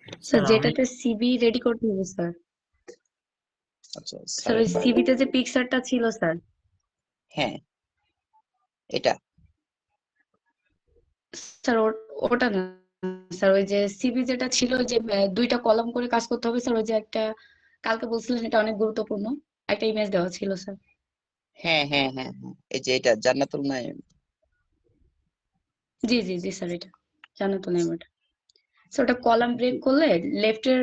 Sir sir আমি যেটাতে CV ready করতে হবে স্যার। আচ্ছা স্যার স্যারের ওই ফাইল, সিভিতে যে পিকচারটা ছিল স্যার। হ্যাঁ এটা স্যার ওটা না স্যার, ওই যে সিভি যেটা ছিল যে দুইটা কলাম করে কাজ করতে হবে স্যার, ওই যে একটা কালকে বলছিলেন এটা অনেক গুরুত্বপূর্ণ, একটা ইমেজ দেওয়া ছিল স্যার। হ্যাঁ হ্যাঁ হ্যাঁ হ্যাঁ, এই যে এটা জান্নাতুল নাইম। জি জি জি স্যার, এটা জান্নাতুল নাইম ওটা। স্যার ওটা কলাম ব্রেক করলে লেফটের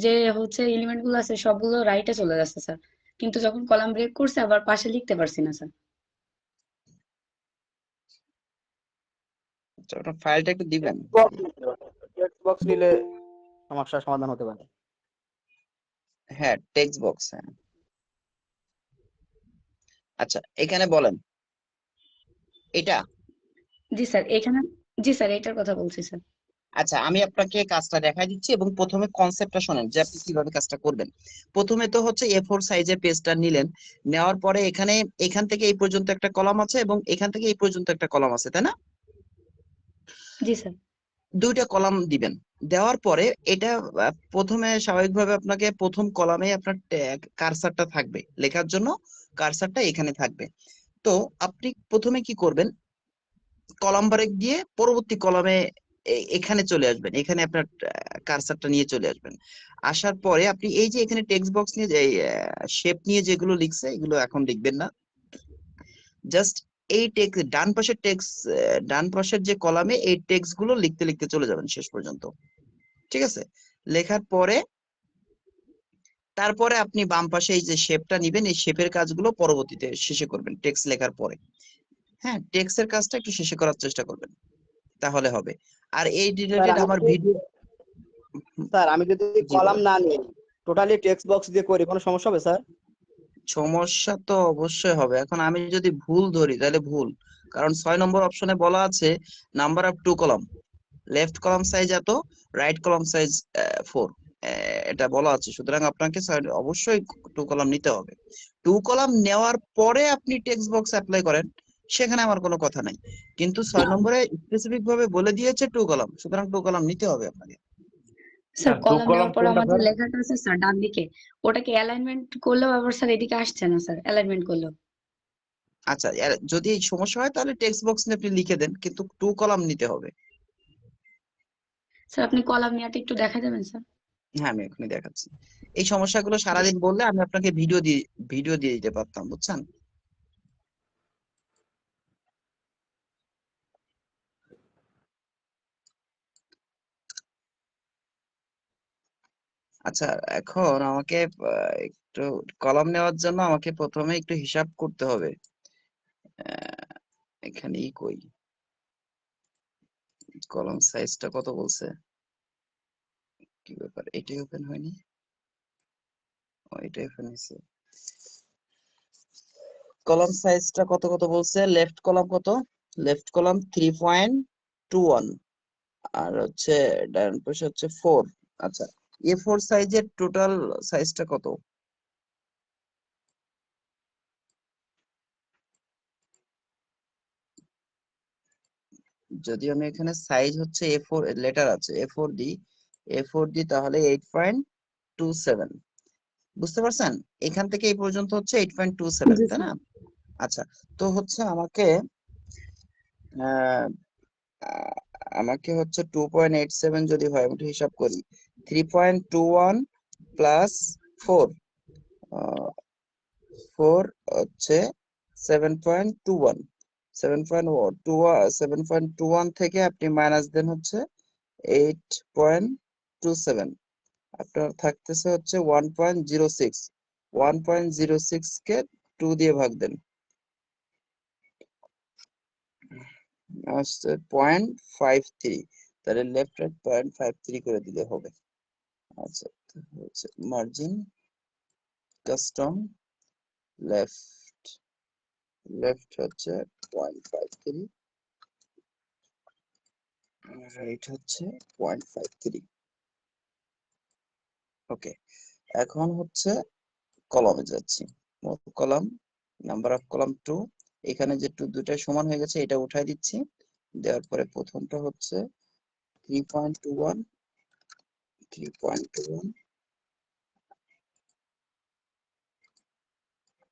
যে হচ্ছে এলিমেন্ট গুলো আছে সবগুলো রাইটে চলে যাচ্ছে স্যার, কিন্তু যখন কলাম ব্রেক করছে আবার পাশে লিখতে পারছি না স্যার। আচ্ছা, ওটা ফাইলটা একটু দিবেন। টেক্সট বক্স নিলে সমস্যার সমাধান হতে পারে। হ্যাঁ টেক্সট বক্স, হ্যাঁ। আচ্ছা এখানে বলেন এটা। জি স্যার এখানে, জি স্যার এটার কথা বলছি স্যার। আচ্ছা আমি আপনাকে কাজটা দেখাই দিচ্ছি এবং প্রথমে কনসেপ্টটা শোনেন যে আপনি কিভাবে কাজটা করবেন। প্রথমে তো হচ্ছে A4 সাইজের পেজটা নিলেন, নেওয়ার পরে এখানে এখান থেকে এই পর্যন্ত একটা কলাম আছে এবং এখান থেকে এই পর্যন্ত একটা কলাম আছে, তাই না? জি স্যার। দুইটা কলাম দিবেন। দেওয়ার পরে এটা প্রথমে স্বাভাবিকভাবে আপনাকে প্রথম কলামে আপনার কারসারটা থাকবে, লেখার জন্য কারসারটা এখানে থাকবে। তো আপনি প্রথমে কি করবেন, কলাম ব্রেক দিয়ে পরবর্তী কলামে এখানে চলে আসবেন, এখানে আপনার কারসারটা নিয়ে চলে আসবেন। আসার পরে আপনি এই যে এখানে টেক্সট বক্স নিয়ে যে শেপ নিয়ে যেগুলো লিখছে এগুলো এখন লিখবেন না, জাস্ট এই টেক্সট ডান পাশের যে কলামে এই টেক্সট গুলো লিখতে লিখতে চলে যাবেন শেষ পর্যন্ত। ঠিক আছে? লেখার পরে তারপরে আপনি বাম পাশে এই যে শেপটা নিবেন, এই শেপের কাজগুলো পরবর্তীতে শেষে করবেন টেক্সট লেখার পরে। হ্যাঁ টেক্সটের কাজটা একটু শেষে করার চেষ্টা করবেন, তাহলে হবে। আর এই স্যার রিলেটেড আমি আমার যদি ভিডিও। স্যার আমি যদি জি কলাম বলেন। না নিই, টোটালি টেক্সট বক্স দিয়ে করি, কোনো সমস্যা হবে স্যার? সমস্যা তো অবশ্যই হবে। এখন আমি যদি ভুল ধরি তাহলে ভুল, কারণ 6 নম্বর অপশনে বলা আছে number of two column, left column size এত, রাইট কলাম সাইজ 4, এটা বলা আছে। সুতরাং আপনাকে অবশ্যই টু কলাম নিতে হবে। টু কলাম নেওয়ার পরে আপনি টেক্সট বক্স অ্যাপ্লাই করেন, সেখানে আমার কোনো কথা নাই, কিন্তু 6 নম্বরে স্পেসিফিক ভাবে বলে দিয়েছে টু কলাম, সুতরাং টু কলাম নিতে হবে আপনাকে। Sir sir two column column নেওয়ার পর কোনটা আমার যে স্যার? লেখাটা আছে স্যার ডান দিকে, ওটাকে অ্যালাইনমেন্ট করলেও আবার স্যার এদিকে আসছে না স্যার, অ্যালাইনমেন্ট করলেও। আচ্ছা যদি এই সমস্যা হয় তাহলে টেক্সট বক্স নিয়ে আপনি লিখে দেন, কিন্তু টু কলাম নিতে হবে। স্যার আপনি কলাম নেওয়াটা একটু দেখা যাবেন স্যার? হ্যাঁ আমি এখনই দেখাচ্ছি। এই সমস্যাগুলো সারাদিন বললে আমি আপনাকে ভিডিও দিয়ে দিতে পারতাম, বুঝছেন? আচ্ছা এখন আমাকে একটু কলাম নেওয়ার জন্য আমাকে প্রথমে একটু হিসাব করতে হবে। এখানে কই কলাম সাইজটা কত বলছে, কি ব্যাপার, এটাই ওপেন হয়নি? এটাই ওপেন হয়েছে। কলাম সাইজটা কত কত বলছে, লেফট কলাম কত, লেফট কলাম 3.21, আর হচ্ছে ডান পাশে হচ্ছে 4। আচ্ছা A4 সাইজের টোটাল সাইজটা কত? যদি আমি এখানে সাইজ হচ্ছে A4 লেটার আছে A4 দি তাহলে 8.27, বুঝতে পারছেন? এখান থেকে এই পর্যন্ত হচ্ছে 8.27, জি তাই স্যার। না? আচ্ছা তো হচ্ছে আমাকে আহ, আহ, আমাকে হচ্ছে 2.87 যদি হয়, আমি একটু হিসাব করি। 3.21 প্লাস 4, 4 হচ্ছে 7.21, 7.21 থেকে আপনি মাইনাস দেন হচ্ছে 8.27, আপনার থাকতেছে হচ্ছে 1.06, 1.06 কে 2 দিয়ে ভাগ দেন, আসছে 0.53, তাহলে লেফট রাইট 0.53 করে দিলে হবে। আচ্ছা হচ্ছে মার্জিন কাস্টম লেফট, লেফট হচ্ছে 0.53, রাইট হচ্ছে 0.53। ওকে, এখন হচ্ছে কলামে যাচ্ছি। কলাম নাম্বার অফ কলাম 2, এখানে যে 2 দুটাই সমান হয়ে গেছে এটা উঠাই দিচ্ছি। দেওয়ার পরে প্রথমটা হচ্ছে 3.21 3.1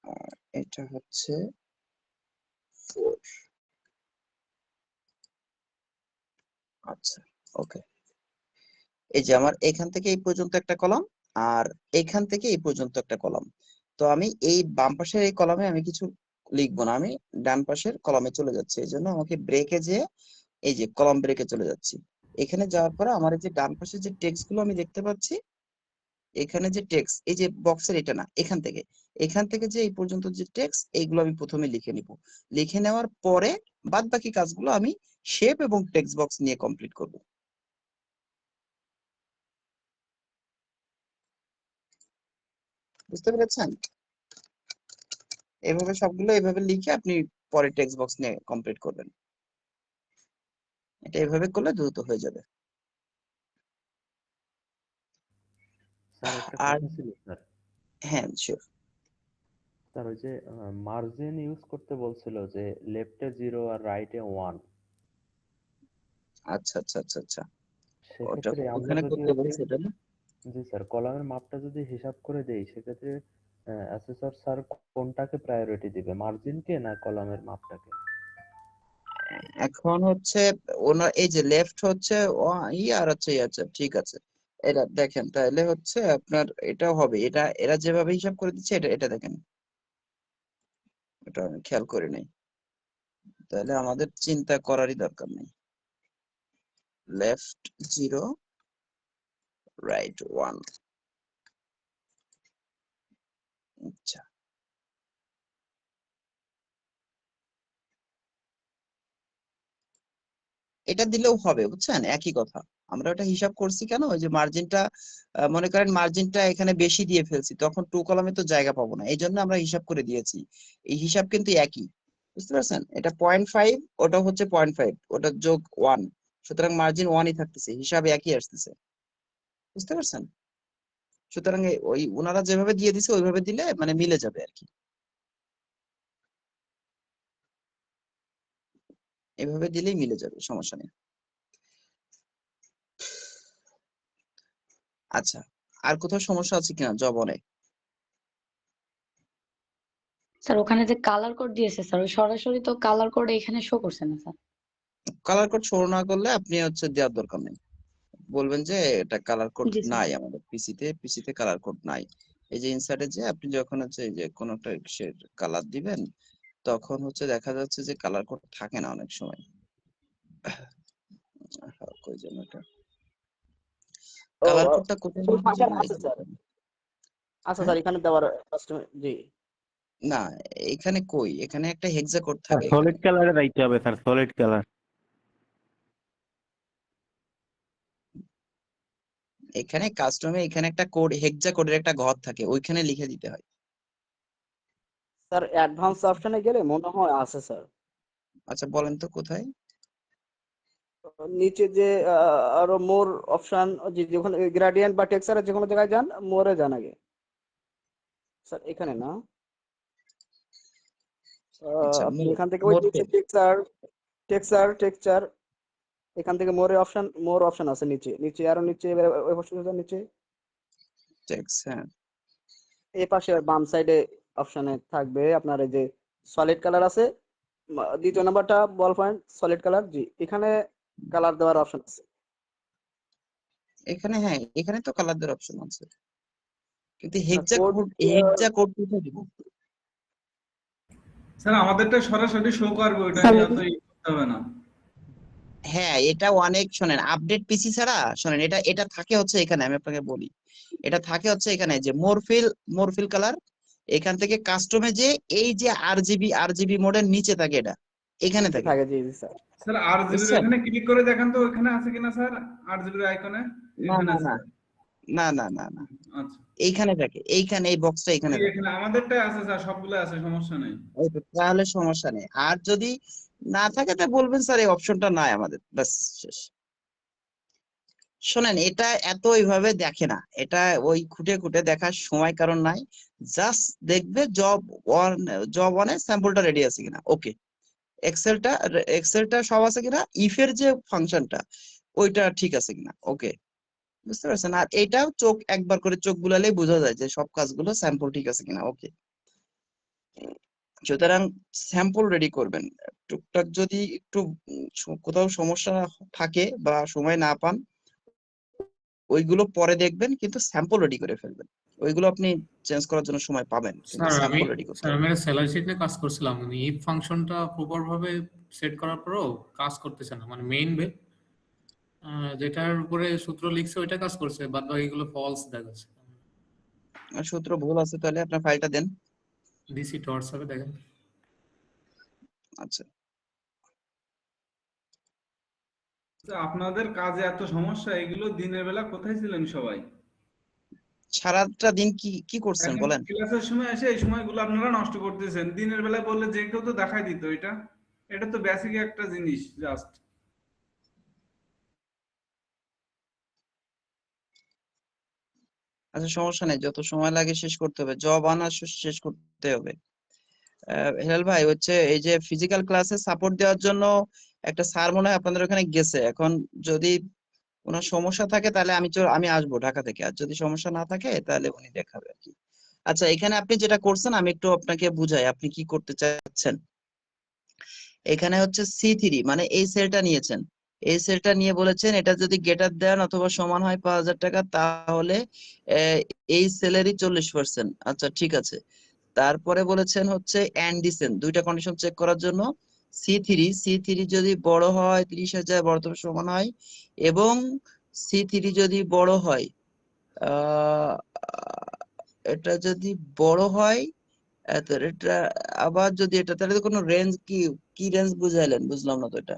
আর এটা হচ্ছে 4। আচ্ছা, ওকে। এই যে আমার এখান থেকে এই পর্যন্ত একটা কলাম আর এখান থেকে এই পর্যন্ত একটা কলাম। তো আমি এই বাম পাশের এই কলামে আমি কিছু লিখবো না, আমি ডান পাশের কলামে চলে যাচ্ছি। এই জন্য আমাকে ব্রেকে যেয়ে এই যে কলাম ব্রেকে চলে যাচ্ছি। এখানে যাওয়ার পরে আমার এই যে ডান পাশে যে টেক্সট গুলো আমি দেখতে পাচ্ছি, এখানে যে টেক্সট, এই যে বক্সের এটা না, এখান থেকে যে এই পর্যন্ত যে টেক্সট, এইগুলো আমি প্রথমে লিখে নিব। লিখে নেওয়ার পরে বাদ বাকি কাজগুলো আমি শেপ এবং টেক্সট বক্স নিয়ে কমপ্লিট করব। বুঝতে পেরেছেন? এভাবে সবগুলো এভাবে লিখে আপনি পরে টেক্সট বক্স নিয়ে কমপ্লিট করবেন। এটা এভাবে করলে দ্রুত হয়ে যাবে। স্যার একটা আর কথা ছিল স্যার। হ্যাঁ, শিওর। স্যার ওই যে মার্জিন ইউজ করতে বলছিল যে লেফটে 0 আর রাইটে 1। আচ্ছা আচ্ছা আচ্ছা আচ্ছা, ওটা সেক্ষেত্রে আমরা ওখানে যদি করতে হচ্ছে, বলছে এটা না? জি স্যার, কলামের মাপটা যদি হিসাব করে দেই সেক্ষেত্রে অ্যাসেসর স্যার কোনটাকে প্রায়োরিটি দিবে, মার্জিনকে না কলামের মাপটাকে? এখন হচ্ছে ওনার এই যে লেফট হচ্ছে আর হচ্ছে আচ্ছা ঠিক আছে। এটা দেখেন তাহলে হচ্ছে আপনার এটা হবে, এটা এরা যেভাবে হিসাব করে দিচ্ছে এটা এটা দেখেন, এটা আমি খেয়াল করি নাই। তাহলে আমাদের চিন্তা করারই দরকার নেই। Left 0, right 1। আচ্ছা, এটা দিলেও হবে, বুঝছেন? একই কথা। আমরা ওটা হিসাব করছি কেন, ওই যে মার্জিনটা, মনে করেন মার্জিনটা এখানে বেশি দিয়ে ফেলছি, তখন 2 কলামে তো জায়গা পাবো না, এই জন্য আমরা হিসাব করে দিয়েছি। এই হিসাব কিন্তু একই, বুঝতে পারছেন? এটা 0.5, ওটা হচ্ছে 0.5, ওটা যোগ 1, সুতরাং মার্জিন 1ই থাকতেছে, হিসাব একই আসতেছে। বুঝতে পারছেন? সুতরাং ওই ওনারা যেভাবে দিয়ে দিছে ওইভাবে দিলে মানে মিলে যাবে আর কি। এভাবে দিলেই মিলে যাবে, সমস্যা নেই। আচ্ছা, আর কোথাও সমস্যা আছে কিনা জবনে? স্যার ওখানে যে কালার কোড দিয়েছে স্যার, ওই সরাসরি তো কালার কোড এখানে শো করছে না স্যার। কালার কোড শো না করলে আপনি হচ্ছে দেওয়ার দরকার নেই, বলবেন যে এটা কালার কোড জি স্যার। নাই, আমাদের পিসিতে কালার কোড নাই। এই যে ইনসার্টে যে আপনি যখন হচ্ছে এই যে কোন একটা কালার দিবেন, তখন হচ্ছে দেখা যাচ্ছে যে কালার কোড থাকে না অনেক সময়। কই যেন এটা ও কালার কোডটা কোথায় ফুল লিখেছে ফাঁকের না, এই আছে যে স্যার। দেখেন। আচ্ছা হ্যাঁ, স্যার, এখানে দেওয়ার কাস্টমার জি। না, এখানে কই, এখানে একটা হেক্সা কোড স্যার থাকে এখানে। সলিড কালারে রাখতে হবে স্যার, সলিড কালার। এখানে কাস্টমে এখানে একটা কোড, হেক্সা কোডের একটা ঘর থাকে, ওইখানে লিখে দিতে হয়। স্যার অ্যাডভান্স অপশনে গেলে মনে হয় আছে স্যার। আচ্ছা বলেন তো কোথায়? নিচে যে আরো মোর অপশন, যেখানে গ্রেডিয়েন্ট বা টেক্সচারের যে কোনো জায়গায় যান, মোরে যান আগে স্যার, এখানে না। আচ্ছা, আপনি এখান থেকে ওই মোর নিচে টেক্সচার এখান থেকে মোর অপশন আছে নিচে নিচে আরো নিচে, এবারে ওই পাশে যান নিচে, টেক্স, হ্যাঁ। এই পাশে বাম সাইডে অপশনে থাকবে আপনার এই যে সলিড কালার আছে, দ্বিতীয় নাম্বারটা বল পয়েন্ট সলিড কালার, জি এখানে কালার দেওয়ার অপশন আছে। এখানে হ্যাঁ, এখানে তো কালার দেওয়ার অপশন আছে, কিন্তু কোড হেক্সা কোড কোথায় দিব? স্যার আমাদেরটা সরাসরি শো করবে, ওটা নিয়ে অত ই করতে হবে না। হ্যাঁ, এটা অনেক, শোনেন, আপডেট পিসি ছাড়া, শোনেন, এটা এটা থাকে হচ্ছে এখানে, আমি আপনাকে বলি, এটা থাকে হচ্ছে এখানে যে মোরফিল কালার, এখান থেকে কাস্টমে যে এই যে আরজিবি মোডের নিচে থাকে, এটা এখানে নিচে থাকে, থাকে, জি জি স্যার। স্যার আরজিবির বুঝছেন? ওখানে ক্লিক করে দেখেন তো ওখানে আছে কিনা স্যার, আরজিবির আইকনে না এখানে না আছে। না না না না না, আচ্ছা, এইখানে থাকে, এইখানে এই বক্সটা এখানে ওই থাকে। এখানে আমাদেরটাই আছে স্যার, সবগুলো আছে, সমস্যা নেই। এই তো, তাহলে সমস্যা নেই। আর যদি না থাকে তা বলবেন স্যার এই অপশনটা নাই আমাদের, ব্যাস শেষ। শোনেন, এটা এত ওইভাবে দেখে না, এটা ওই খুঁটে খুঁটে দেখার সময় কারণ নাই। জাস্ট দেখবে জব ওয়ানে স্যাম্পলটা রেডি আছে কিনা, ওকে, এক্সেলটা সব আছে কিনা, ইফের যে ফাংশনটা ওইটা ঠিক আছে কিনা, ওকে, বুঝতে পারছেন? আর এটাও চোখ একবার করে চোখ বুলালেই বোঝা যায় যে সব কাজগুলো স্যাম্পল ঠিক আছে কিনা। ওকে, সুতরাং স্যাম্পল রেডি করবেন। টুকটাক যদি একটু কোথাও সমস্যা থাকে বা সময় না পান, ওইগুলো পরে দেখবেন, কিন্তু স্যাম্পল রেডি করে ফেলবেন। ওইগুলো আপনি চেঞ্জ করার জন্য সময় পাবেন, কিন্তু স্যাম্পল রেডি করতে হবে। আমি স্যালারি শিট নিয়ে কাজ করছিলাম, কিন্তু ইফ ফাংশনটা প্রপার ভাবে সেট করার পরেও কাজ করতেছে না, মানে মেইন যেটার উপরে সূত্র লিখছে ওইটা কাজ করছে, বাদ বাকিগুলো ফলস দেখাচ্ছে। আর সূত্র ভুল আছে, তাহলে আপনার ফাইলটা দেন। ডিসি টু হোয়াটসঅ্যাপে দেখেন। আচ্ছা, তো আপনাদের কাজে এত সমস্যা, এগুলো দিনের বেলা কোথায় ছিলেন সবাই? সারাটা দিন কি কি করছেন এখন বলেন? ক্লাসের সময় এসে এই সময়গুলো আপনারা নষ্ট করতেছেন। দিনের বেলা বললে যে কেউ তো দেখাই দিত। এটা এটা তো বেসিক একটা জিনিস জাস্ট। আচ্ছা, সমস্যা নেই, যত সময় লাগে শেষ করতে হবে, জব আনার শেষ করতে হবে। হেলাল ভাই, হচ্ছে এই যে ফিজিক্যাল ক্লাসে সাপোর্ট দেওয়ার জন্য একটা স্যার মনে হয় আপনাদের ওখানে গেছে। এখন যদি কোনো সমস্যা থাকে তাহলে আমি আসবো ঢাকা থেকে, আর যদি সমস্যা না থাকে তাহলে উনি দেখাবে আর কি। আচ্ছা, এখানে আপনি যেটা করছেন আমি একটু আপনাকে বুঝাই আপনি কি করতে চাচ্ছেন। এখানে হচ্ছে C3, মানে এই সেলটা নিয়েছেন, এই সেলটা নিয়ে বলেছেন এটা যদি গ্রেটার দেন অথবা সমান হয় 5,000 টাকা, তাহলে আহ, এই সেলেরই 40%। আচ্ছা, ঠিক আছে। তারপরে বলেছেন হচ্ছে এন্ড দিছেন দুইটা কন্ডিশন চেক করার জন্য। C3 যদি বড় হয় 30,000 বড় অথবা সমান হয়, এবং C3 যদি বড় হয়, আহ এটা যদি বড় হয়, এটা আবার যদি এটা, তাহলে তো কোনো রেঞ্জ, কি কি রেঞ্জ বুঝাইলেন বুঝলাম না তো এটা।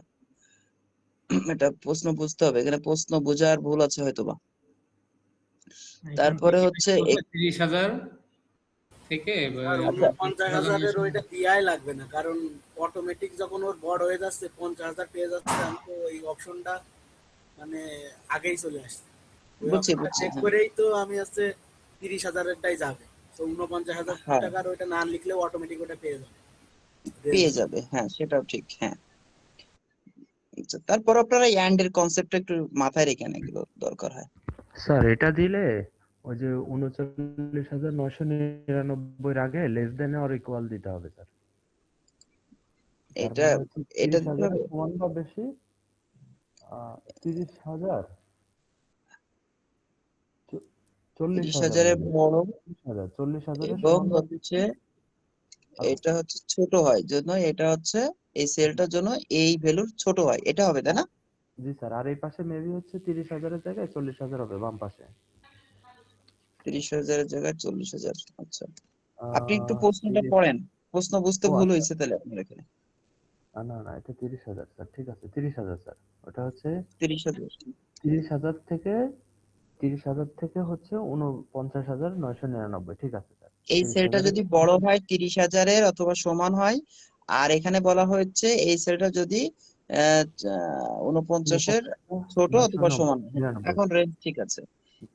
এটা প্রশ্ন বুঝতে হবে, এখানে প্রশ্ন বোঝার ভুল আছে হয়তোবা। তারপরে হচ্ছে 30,000 থেকে আর আচ্ছা, 49,000-এর ওইটা দিয়াই লাগবে না, কারণ অটোমেটিক যখন ওর বড় হয়ে যাচ্ছে 50,000 পেয়ে যাচ্ছে, আমি তো ওই অপশনটা মানে আগেই চলে আসছে। ওই বুঝছি অপশনটা বুঝছি, চেক হ্যাঁ করেই তো আমি হচ্ছে 30,000-এরটাই যাবে। তো 49,000 হ্যাঁ, টাকার ওইটা না লিখলেও অটোমেটিক ওটা পেয়ে যাবে। পেয়ে যাবে, হ্যাঁ সেটাও ঠিক, হ্যাঁ। আচ্ছা, তারপর আপনারা এন্ড এর কনসেপ্টটা একটু মাথায় রেখে নেন, এগুলো দরকার হয়। স্যার এটা দিলে ওই যে 39,999 আগে লেস দেন অর ইকুয়াল দিতে হবে স্যার। তার এটা মানে হচ্ছে এটা দিতে 30,000 হবে। এর সমান বা বেশি, 30,000, 40,000 30,000-এর হইলে বড় 40,000 এর এবং সমান বা বেশি। হচ্ছে এটা হচ্ছে ছোট হয় জন্য, এটা হচ্ছে এই সেলটার জন্য এই ভ্যালুর ছোট হয়, এটা হবে তাই না? জি স্যার, আর এই পাশে মেবি হচ্ছে 30,000 এর জায়গায় 40,000 হবে বাম পাশে। 30,000-এর জায়গায় 40,000। আচ্ছা, আপনি একটু আহ, প্রশ্নটা 30 পড়েন, প্রশ্ন বুঝতে ও ভুল আচ্ছা, হয়েছে তাহলে আপনার এখানে। না না এটা 30,000 স্যার, ঠিক আছে 30,000 স্যার। ওটা হচ্ছে 30,000। 30,000 থেকে 30,000 থেকে হচ্ছে 49,999, ঠিক আছে স্যার। এই সেলটা 30,000 এর যদি বড় হয় 30,000-এর অথবা সমান হয়, আর এখানে বলা হচ্ছে এই সেলটা যদি 49-এর ছোট অথবা সমান হয়। 49,999। এখন রেঞ্জ ঠিক আছে,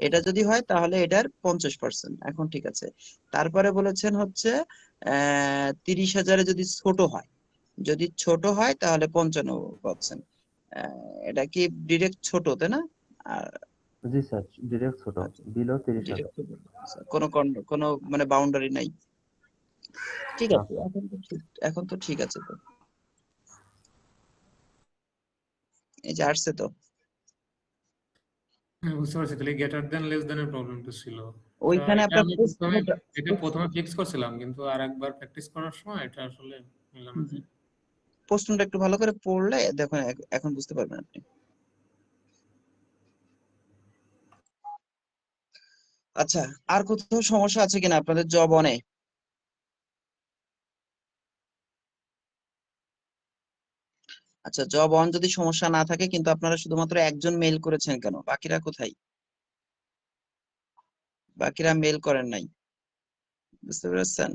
এটা যদি হয় তাহলে এটার 50%। এখন ঠিক আছে। তারপরে বলেছেন হচ্ছে 30,000-এ যদি ছোট হয়, যদি ছোট হয় তাহলে 55%। এটা কি ডিরেক্ট ছোট তাই না? আর জি স্যার, ডিরেক্ট ছোট, বিলো 30,000। ডিরেক্ট কোনো কোনো মানে বাউন্ডারি নাই। ঠিক না আছে, এখন তো ঠিক আছে তো। এই যে আসছে তো। হ্যাঁ, বুঝতে পারছি। তাহলে গ্রেটার দেন লেস দেন এর প্রবলেমটা ছিল। ওইখানে এটা আপনার আমি প্রশ্নটা, প্রথমে ফিক্স করছিলাম, কিন্তু আর একবার প্র্যাকটিস করার সময় এটা আসলে মিলানো যায়। প্রশ্নটা একটু ভালো করে পড়লে দেখুন, এখন বুঝতে পারবেন আপনি। আচ্ছা, আর কোথাও সমস্যা আছে কিনা আপনাদের জব অনে? আচ্ছা, জব অন যদি সমস্যা না থাকে, কিন্তু আপনারা শুধুমাত্র একজন মেইল করেছেন কেন, বাকিরা কোথায়? বাকিরা মেইল করেন নাই, বুঝতে পেরেছেন?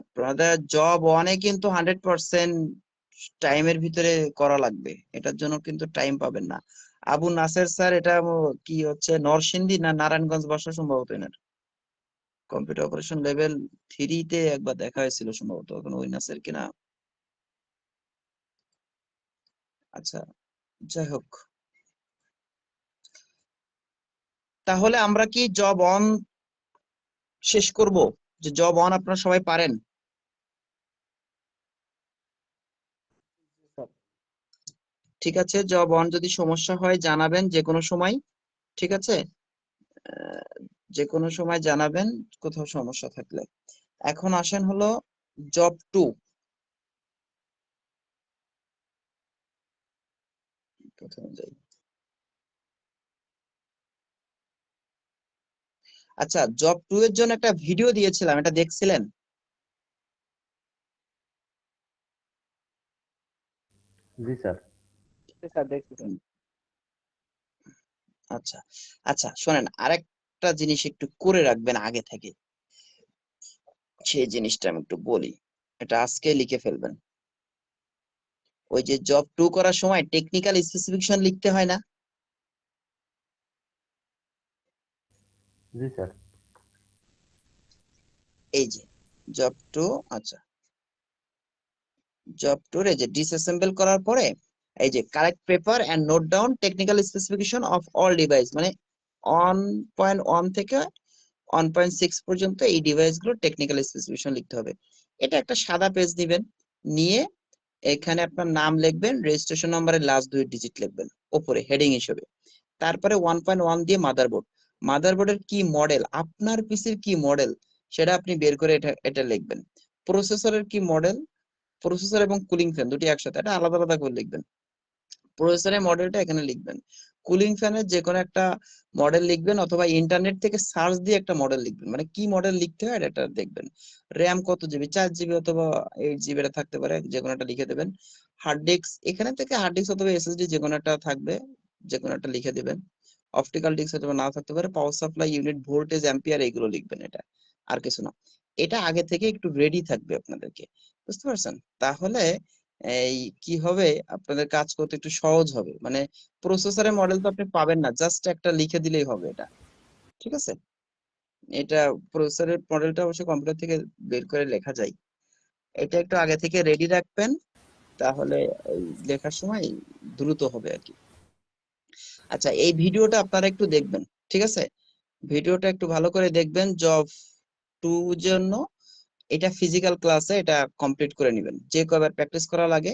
আপনাদের জব অনে কিন্তু 100% টাইমের ভিতরে করা লাগবে, এটার জন্য কিন্তু টাইম পাবেন না। আবু নাসের স্যার, এটা কি হচ্ছে নরসিংদী না নারায়ণগঞ্জ বাসা সম্ভবত এনার। কম্পিউটার অপারেশন লেভেল 3-তে একবার দেখা হয়েছিল সম্ভবত, এখন ওই নাসের কিনা। আচ্ছা, যাই হোক, তাহলে আমরা কি জব অন শেষ করব? যে জব অন আপনারা সবাই পারেন? ঠিক আছে, জব অন যদি সমস্যা হয় জানাবেন যে কোনো সময়, ঠিক আছে? যে কোনো সময় জানাবেন কোথাও সমস্যা থাকলে। এখন আসেন হলো জব 2। প্রথমে যাই। আচ্ছা, জব 2 এর জন্য একটা ভিডিও দিয়েছিলাম, এটা দেখছিলেন? জি স্যার। স্যার দেখছি স্যার। আচ্ছা আচ্ছা, শোনেন, আরেকটা জিনিস একটু করে রাখবেন আগে থেকে, সেই জিনিসটা আমি একটু বলি, এটা আজকে লিখে ফেলবেন। ওই যে জব 2 করার সময় টেকনিক্যাল স্পেসিফিকেশন লিখতে হয় না? জি স্যার। এই যে জব 2, আচ্ছা, জব 2 রে যে ডিসঅ্যাসেম্বল করার পরে এই যে correct paper and note down technical specification of all device, মানে 1.1 থেকে 1.6 পর্যন্ত এই ডিভাইসগুলো টেকনিক্যাল স্পেসিফিকেশন লিখতে হবে। এটা একটা সাদা পেজ দিবেন, নিয়ে এখানে আপনার নাম লিখবেন, রেজিস্ট্রেশন নাম্বারের লাস্ট 2 ডিজিট লিখবেন উপরে হেডিং হিসেবে। তারপরে 1.1 দিয়ে মাদারবোর্ডের কি মডেল, আপনার পিসির কি মডেল সেটা আপনি বের করে এটা লিখবেন। প্রসেসরের কি মডেল, প্রসেসর এবং কুলিং ফ্যান দুটি একসাথে, এটা আলাদা আলাদা করে লিখবেন। প্রসেসরের মডেলটা এখানে লিখবেন, কুলিং ফ্যানের যে কোনো একটা মডেল লিখবেন, অথবা ইন্টারনেট থেকে সার্চ দিয়ে একটা মডেল লিখবেন, মানে কি মডেল লিখতে হয় এটা দেখবেন। র্যাম কত জিবি, 4 জিবি অথবা 8 জিবি এটা থাকতে পারে, যে কোনো একটা লিখে দেবেন। হার্ড ডিস্ক, এখানে থেকে হার্ড ডিস্ক অথবা এসএসডি যে কোনো একটা থাকবে, যে কোনো একটা লিখে দেবেন। অপটিক্যাল ডিস্ক অথবা না থাকতে পারে, power supply unit, voltage, ampere, এগুলো লিখবেন। এটা আর কিছু না, এটা আগে থেকে একটু রেডি থাকবে আপনাদেরকে, বুঝতে পারছেন? তাহলে এই কি হবে, আপনাদের কাজ করতে একটু সহজ হবে। মানে প্রসেসরের মডেল তো আপনি পাবেন না, জাস্ট একটা লিখে দিলেই হবে এটা, ঠিক আছে? এটা প্রসেসরের মডেলটা অবশ্য কম্পিউটার থেকে বের করে লেখা যায়। এটা একটু আগে থেকে রেডি রাখবেন, তাহলে এই লেখার সময় দ্রুত হবে আর কি। আচ্ছা, এই ভিডিওটা আপনারা একটু দেখবেন, ঠিক আছে? ভিডিওটা একটু ভালো করে দেখবেন। জব 2 জন্য এটা ফিজিক্যাল ক্লাসে এটা কমপ্লিট করে নেবেন, যে কয়বার প্র্যাকটিস করা লাগে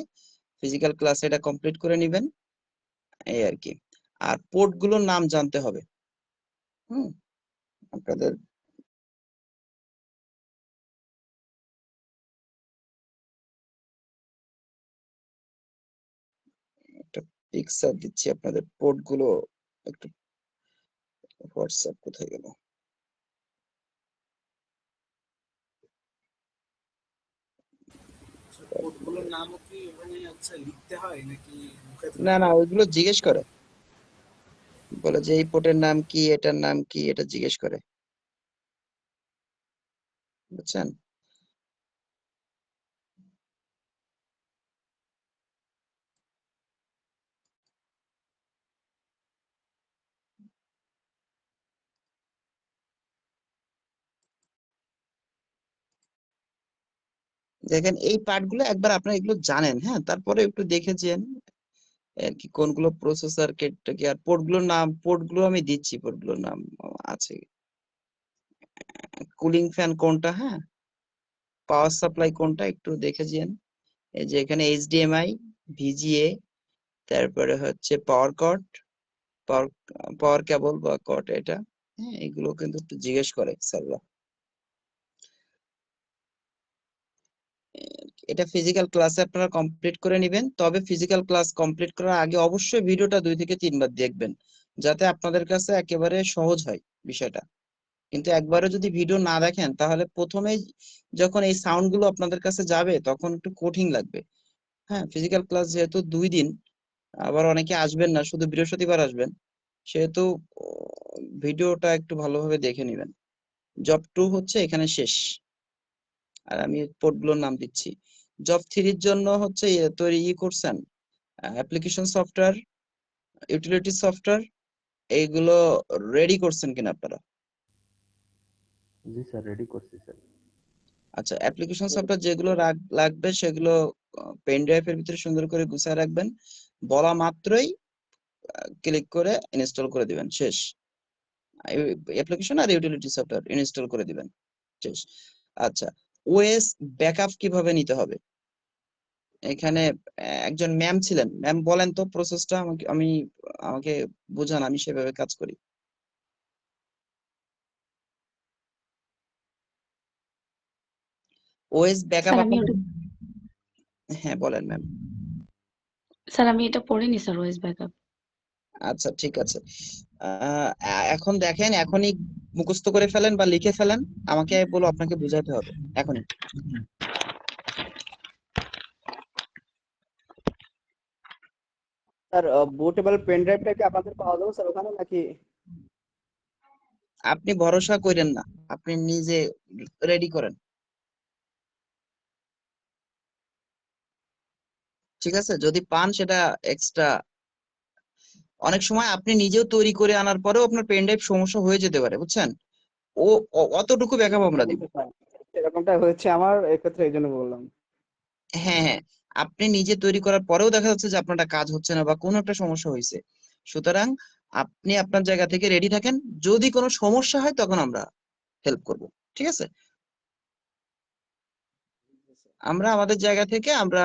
ফিজিক্যাল ক্লাসে এটা কমপ্লিট করে নেবেন, এই আর কি। আর পোর্ট গুলোর নাম জানতে হবে। আপনাদের একটা পিকচার দিচ্ছি, আপনাদের পোর্ট গুলো একটু, হোয়াটসঅ্যাপ কোথায় গেল? কোডগুলোর নামও কি ওখানে আচ্ছা লিখতে হয় নাকি মুখে না না, ওইগুলো জিজ্ঞেস করে, বলে যে এই পোর্টের নাম কি, এটার নাম কি, এটা জিজ্ঞেস করে, বুঝছেন? দেখেন এই পার্ট গুলো একবার আপনারা এগুলো জানেন, হ্যাঁ, তারপরে একটু দেখে যেন আর কি কোনগুলো প্রসেসর কি। আর পোর্ট গুলোর নাম, পোর্ট গুলো আমি দিচ্ছি, পোর্ট গুলোর নাম আছে। কুলিং ফ্যান কোনটা, হ্যাঁ, পাওয়ার সাপ্লাই কোনটা একটু দেখে যেন। এই যে এখানে এইচডিএমআই, ভিজিএ, তারপরে হচ্ছে পাওয়ার কর্ড, পাওয়ার পাওয়ার কেবল বা কর্ড, এটা হ্যাঁ, এগুলো কিন্তু একটু জিজ্ঞেস করে স্যাররা। এটা ফিজিক্যাল ক্লাসে আপনারা কমপ্লিট করে নেবেন। তবে ফিজিক্যাল ক্লাস কমপ্লিট করার আগে অবশ্যই ভিডিওটা 2 থেকে 3 বার দেখবেন, যাতে আপনাদের কাছে একেবারে সহজ হয় বিষয়টা। কিন্তু একবারও যদি ভিডিও না দেখেন, তাহলে প্রথমেই যখন এই সাউন্ড গুলো আপনাদের কাছে যাবে তখন একটু কঠিন লাগবে। হ্যাঁ, ফিজিক্যাল ক্লাস যেহেতু 2 দিন, আবার অনেকে আসবেন না, শুধু বৃহস্পতিবার আসবেন, সেহেতু ভিডিওটা একটু ভালোভাবে দেখে নেবেন। জব 2 হচ্ছে এখানে শেষ, আর আমি পোর্টগুলোর নাম দিচ্ছি। জব 3 এর জন্য হচ্ছে তৈরি করছেন অ্যাপ্লিকেশন সফটওয়্যার, ইউটিলিটি সফটওয়্যার, এইগুলো রেডি করছেন কিনা আপনারা? জি স্যার, রেডি করছি স্যার। আচ্ছা, অ্যাপ্লিকেশন সফটওয়্যার যেগুলো লাগবে সেগুলো পেন ড্রাইভের ভিতরে সুন্দর করে গুছিয়ে রাখবেন, বলা মাত্রই ক্লিক করে ইনস্টল করে দিবেন, শেষ। অ্যাপ্লিকেশন আর ইউটিলিটি সফটওয়্যার ইনস্টল করে দিবেন। শেষ। আচ্ছা, ওএস ব্যাকআপ কিভাবে নিতে হবে? এখানে একজন ম্যাম ছিলেন, ম্যাম বলেন তো প্রসেসটা আমাকে বোঝান, আমি সেভাবে কাজ করি। ওএস ব্যাকআপ স্যার আমি আপনাদের, ওটা হ্যাঁ বলেন ম্যাম। স্যার আমি এটা পড়িনি স্যার, ওএস ব্যাকআপ। আচ্ছা ঠিক আছে, এখন দেখেন, এখনই মুখস্থ করে ফেলেন বা লিখে ফেলেন, আমাকে বলো, আপনাকে বুঝাতে হবে এখনই। স্যার বুটেবল পেন ড্রাইভটা কি আপনাদের পাওয়া যাবে স্যার ওখানে নাকি? আপনি ভরসা করেন না, আপনি নিজে রেডি করেন, ঠিক আছে? যদি পান সেটা এক্সট্রা, অনেক সময় আপনি নিজেও তৈরি করে আনার পরেও আপনার পেন ড্রাইভ সমস্যা হয়ে যেতে পারে, বুঝছেন? অতটুকু ব্যাকআপ আমরা দিব। এরকমটা হয়েছে আমার, এক্ষেত্রে এই জন্য বললাম। হ্যাঁ হ্যাঁ, আপনি নিজে তৈরি করার পরেও দেখা যাচ্ছে যে আপনারটা কাজ হচ্ছে না বা কোনো একটা সমস্যা হয়েছে, সুতরাং আপনি আপনার জায়গা থেকে রেডি থাকেন, যদি কোনো সমস্যা হয় তখন আমরা হেল্প করব, ঠিক আছে? আমরা আমাদের জায়গা থেকে আমরা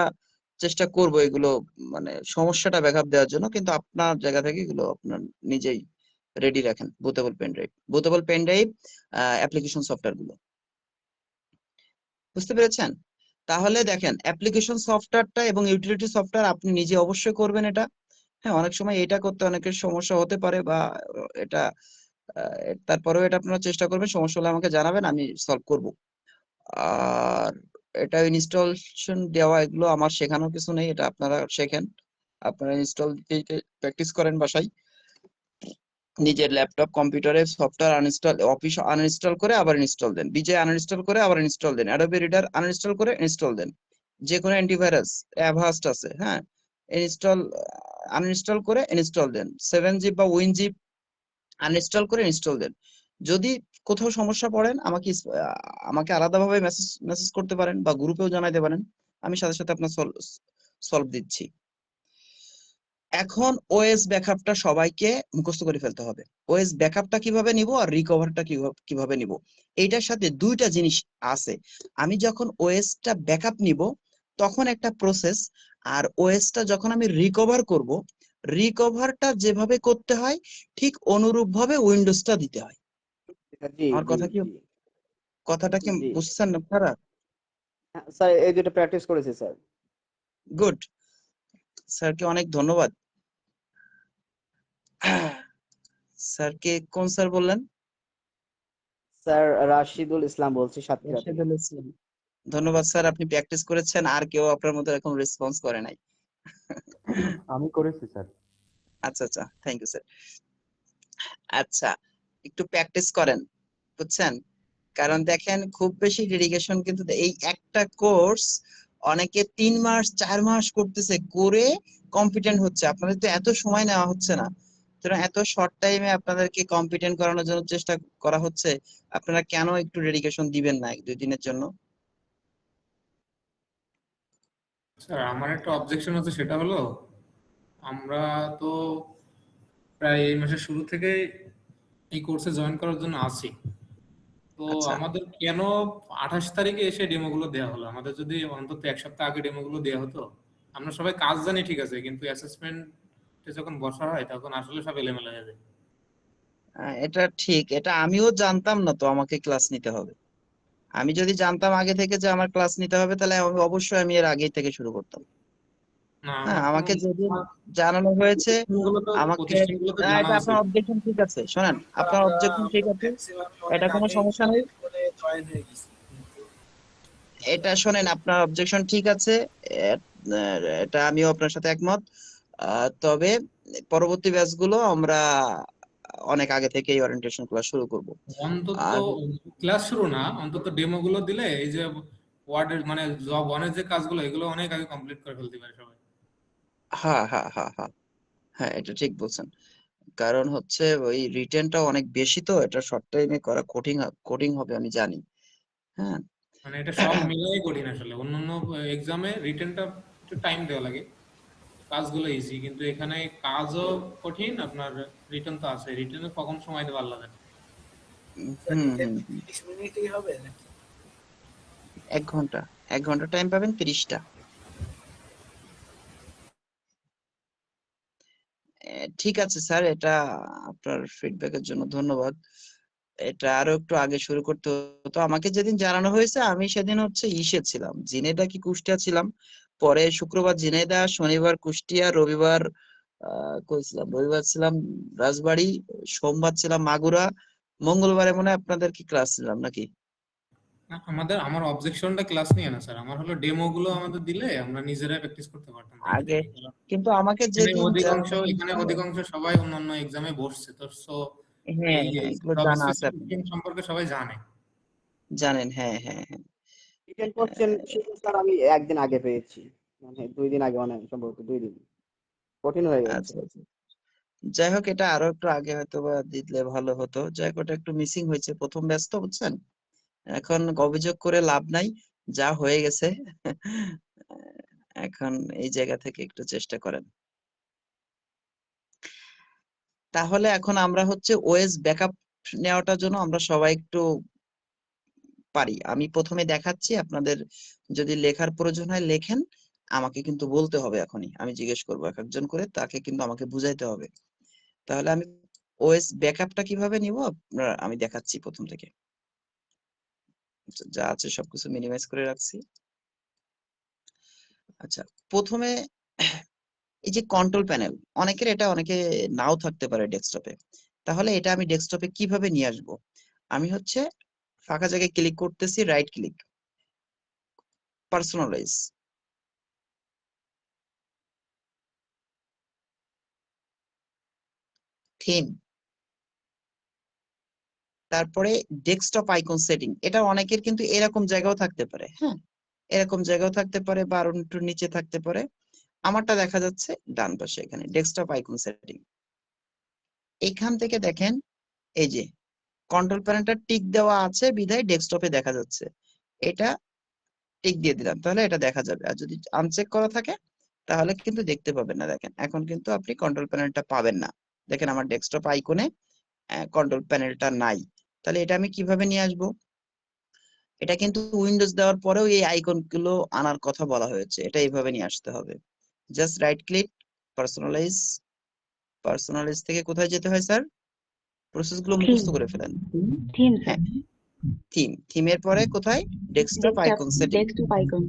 চেষ্টা করব এগুলো, মানে সমস্যাটা ব্যাকআপ দেওয়ার জন্য, কিন্তু আপনার জায়গা থেকে এগুলো আপনার নিজেই রেডি রাখেন। Bootable pen drive application software গুলো, বুঝতে পেরেছেন? তাহলে দেখেন, অ্যাপ্লিকেশন সফটওয়্যারটা এবং ইউটিলিটি সফটওয়্যার আপনি নিজে অবশ্যই করবেন এটা। হ্যাঁ, অনেক সময় এটা করতে অনেকের সমস্যা হতে পারে, বা এটা তারপরেও এটা আপনারা চেষ্টা করবেন, সমস্যা হলে আমাকে জানাবেন, আমি সলভ করব। আর এটা ইনস্টলেশন দেওয়া, এগুলো আমার শেখানোর কিছু নেই, এটা আপনারা শেখেন, আপনারা ইনস্টল দিতে প্র্যাকটিস করেন বাসায়, নিজের ল্যাপটপ কম্পিউটারে সফটওয়্যার অফিস আনইনস্টল করে আবার ইনস্টল দেন, বিজয় আনইনস্টল করে আবার ইনস্টল দেন, অ্যাডোবি রিডার আনইনস্টল করে ইনস্টল দেন, যে কোনো অ্যান্টিভাইরাস অ্যাভাস্ট আছে, হ্যাঁ, আনইনস্টল করে ইনস্টল দেন, 7zip বা WinZip আনইনস্টল করে ইনস্টল দেন। যদি কোথাও সমস্যা পড়েন আমাকে আলাদাভাবে মেসেজ করতে পারেন বা গ্রুপেও জানাইতে পারেন, আমি সাথে সাথে আপনার সলভ দিচ্ছি। এখন ওএস ব্যাকআপটা সবাইকে মুখস্থ করে ফেলতে হবে। ওএস ব্যাকআপটা কিভাবে নিব আর রিকভারটা কিভাবে নিব, এইটার সাথে দুইটা জিনিস আছে। আমি যখন ওএসটা ব্যাকআপ নিব তখন একটা প্রসেস, আর ওএসটা যখন আমি রিকভার করব, রিকভারটা যেভাবে করতে হয় ঠিক অনুরূপ ভাবে উইন্ডোজটা দিতে হয়। জি আমার জি জি কথাটা কি জি বুঝছেন আপনারা? স্যার, এই দুটো প্র্যাকটিস করেছি স্যার। গুড, স্যারকে অনেক ধন্যবাদ। স্যারকে কোন স্যার বললেন? স্যার রাশিদুল ইসলাম বলছি, সাতক্ষীরা থেকে। রাশেদুল ইসলাম। ধন্যবাদ স্যার, আপনি প্র্যাকটিস করেছেন, আর কেউ আপনার মতো এখন রেসপন্স করে নাই। আমি করেছি স্যার। আচ্ছা আচ্ছা, থ্যাংক ইউ স্যার। আচ্ছা, একটু প্র্যাকটিস করেন, বুঝছেন? কারণ দেখেন, খুব বেশি ডেডিকেশন কিন্তু এই একটা কোর্স অনেকে 3 মাস 4 মাস করতেছে, করে কম্পিটেন্ট হচ্ছে, আপনাদের তো এত সময় নেওয়া হচ্ছে না, সুতরাং এত শর্ট টাইমে আপনাদেরকে কম্পিটেন্ট করানোর জন্য চেষ্টা করা হচ্ছে, আপনারা কেন একটু ডেডিকেশন দিবেন না 1-2 দিনের জন্য? স্যার আমার একটা অবজেকশন আছে, সেটা হলো আমরা তো প্রায় এই মাসের শুরু থেকে এই কোর্সে জয়েন করার জন্য আছি, তো আচ্ছা, আমাদের কেন 28 তারিখে এসে ডেমোগুলো দেওয়া হলো? আমাদের যদি অন্তত 1 সপ্তাহ আগে ডেমোগুলো দেওয়া হতো। আমরা সবাই কাজ জানি ঠিক আছে, কিন্তু অ্যাসেসমেন্টে যখন বসা হয় তখন আসলে সব এলোমেলো হয়ে যায়। এটা ঠিক, এটা আমিও জানতাম না তো আমাকে ক্লাস নিতে হবে। আমি যদি জানতাম আগে থেকে যে আমার ক্লাস নিতে হবে, তাহলে অবশ্যই আমি এর আগেই থেকে শুরু করতাম। না হ্যাঁ, আমার তো আমাকে যেদিন জানানো হয়েছে, আমাকে প্রতিষ্ঠানগুলো তো জানা এটা আছে। আপনার অবজেকশন ঠিক আছে, শোনেন, স্যার, আপনার আমরা অবজেকশন ঠিক আমরা আছে, ম্যাক্সিমাম এটা অনেক কোনো আগেই সমস্যা নেই। করে জয়েন হয়ে গেছি। এটা শোনেন, আপনার অবজেকশন ঠিক আছে, এটা আমিও আপনার সাথে একমত। তবে পরবর্তী ব্যাচগুলো আমরা অনেক আগে থেকেই ওরিয়েন্টেশন ক্লাস শুরু করব। অন্তত আর ক্লাস শুরু না, অন্তত ডেমো গুলো দিলে এই যে ওয়ার্ডের মানে জব ওয়ানের যে কাজগুলো এগুলো অনেক আগে কমপ্লিট করে ফেলতে পারে সবাই। হ্যাঁ হ্যাঁ হ্যাঁ হ্যাঁ হ্যাঁ, এটা ঠিক বলছেন, কারণ হচ্ছে ওই রিটেনটা অনেক বেশি, তো এটা শর্ট টাইমে করা কঠিন হবে আমি জানি। হ্যাঁ মানে এটা সব মিলাই কঠিন আসলে। অন্যান্য এক্সামে রিটেনটা একটু টাইম দেওয়া লাগে, কাজগুলো ইজি, কিন্তু এখানে কাজও কঠিন, আপনার রিটেন তো আছে, রিটেনে কখন সময় দেওয়া আল্লাহ জানে। হুম হুম হুম। 30 মিনিটই হবে নাকি? 1 ঘন্টা, 1 ঘন্টা টাইম পাবেন 30টা। ঠিক আছে স্যার, এটা আপনার ফিডব্যাকের জন্য ধন্যবাদ। এটা আরো একটু আগে শুরু করতে হতো। আমাকে যেদিন জানানো হয়েছে আমি সেদিন হচ্ছে ইসে ছিলাম, ঝিনাইদহ কি কুষ্টিয়া ছিলাম। পরে শুক্রবার ঝিনাইদহ, শনিবার কুষ্টিয়া, রবিবার কই ছিলাম, রবিবার ছিলাম রাজবাড়ী, সোমবার ছিলাম মাগুরা, মঙ্গলবারে মনে হয় আপনাদের কি ক্লাস ছিলাম নাকি? না, আমার অবজেকশনটা ক্লাস নিয়ে না স্যার, আমার হলো ডেমো গুলো আমাদের দিলে আমরা নিজেরাই প্র্যাকটিস করতে পারতাম দেখে আগে দেখে। কারণ কিন্তু আমাকে এখানে যেদিন অধিকাংশ জানানো এখানে হয়েছিল, অধিকাংশ সবাই অন্যান্য এক্সামে বসছে তো, সো হ্যাঁ এই হ্যাঁ এগুলো জব জানা আছে স্পেসিফিকেশন আপনাদের, সম্পর্কে সবাই জানে। জানেন। হ্যাঁ হ্যাঁ হ্যাঁ। রিটেন কোশ্চেন স্যার আমি একদিন আগে পেয়েছি, মানে 2 দিন আগে, মানে সম্ভবত 2 দিন। কঠিন হয়ে গেছে। আচ্ছা আচ্ছা, যাই হোক এটা আরো একটু আগে হয়তো বা দিলে ভালো হতো। যাই হোক ওটা একটু মিসিং হয়েছে, প্রথম ব্যাচ তো বুঝছেন। এখন অভিযোগ করে লাভ নাই, যা হয়ে গেছে। এখন এই জায়গা থেকে একটু চেষ্টা করেন। তাহলে এখন আমরা হচ্ছে ওএস ব্যাকআপ নেওয়াটার জন্য আমরা সবাই একটু পারি। আমি প্রথমে দেখাচ্ছি, আপনাদের যদি লেখার প্রয়োজন হয় লেখেন, আমাকে কিন্তু বলতে হবে এখনই, আমি জিজ্ঞেস করবো এক একজন করে, তাকে কিন্তু আমাকে বুঝাইতে হবে। তাহলে আমি ওএস ব্যাকআপটা কিভাবে নিব আপনারা, আমি দেখাচ্ছি প্রথম থেকে। যা আছে সবকিছু মিনিমাইজ করে রাখছি। আচ্ছা, প্রথমে এই যে কন্ট্রোল প্যানেল, অনেকের এটা অনেকে নাও থাকতে পারে ডেস্কটপে। তাহলে এটা আমি ডেস্কটপে কিভাবে নিয়ে আসবো? আমি হচ্ছে ফাঁকা জায়গায় ক্লিক করতেছি, রাইট ক্লিক, পার্সোনালাইজ, থিম, তারপরে ডেস্কটপ আইকন সেটিং। এটা অনেকের কিন্তু এরকম জায়গাও থাকতে পারে, হ্যাঁ এরকম জায়গাও থাকতে পারে বা আরো একটু নিচে থাকতে পারে। আমারটা দেখা যাচ্ছে ডান পাশে, এখানে ডেস্কটপ আইকন সেটিং। এখান থেকে দেখেন এই যে কন্ট্রোল প্যানেলটা টিক দেওয়া আছে বিধায় ডেস্কটপে দেখা যাচ্ছে, এটা টিক দিয়ে দিলাম, তাহলে এটা দেখা যাবে। আর যদি আনচেক করা থাকে তাহলে কিন্তু দেখতে পাবেন না। দেখেন এখন কিন্তু আপনি কন্ট্রোল প্যানেলটা পাবেন না। দেখেন আমার ডেস্কটপ আইকনে কন্ট্রোল প্যানেলটা নাই। তাহলে এটা আমি কিভাবে নিয়ে আসবো? এটা কিন্তু উইন্ডোজ দেওয়ার পরেও এই আইকন গুলো আনার কথা বলা হয়েছে, এটা এইভাবে নিয়ে আসতে হবে। Just right click, personalize, personalize থেকে কোথায় যেতে হয় স্যার? প্রসেস গুলো থিম, মুখস্থ করে ফেলেন। থিম হ্যাঁ, স্যার, থিমের পরে কোথায়? Desktop desktop, icon setting. Desktop icon.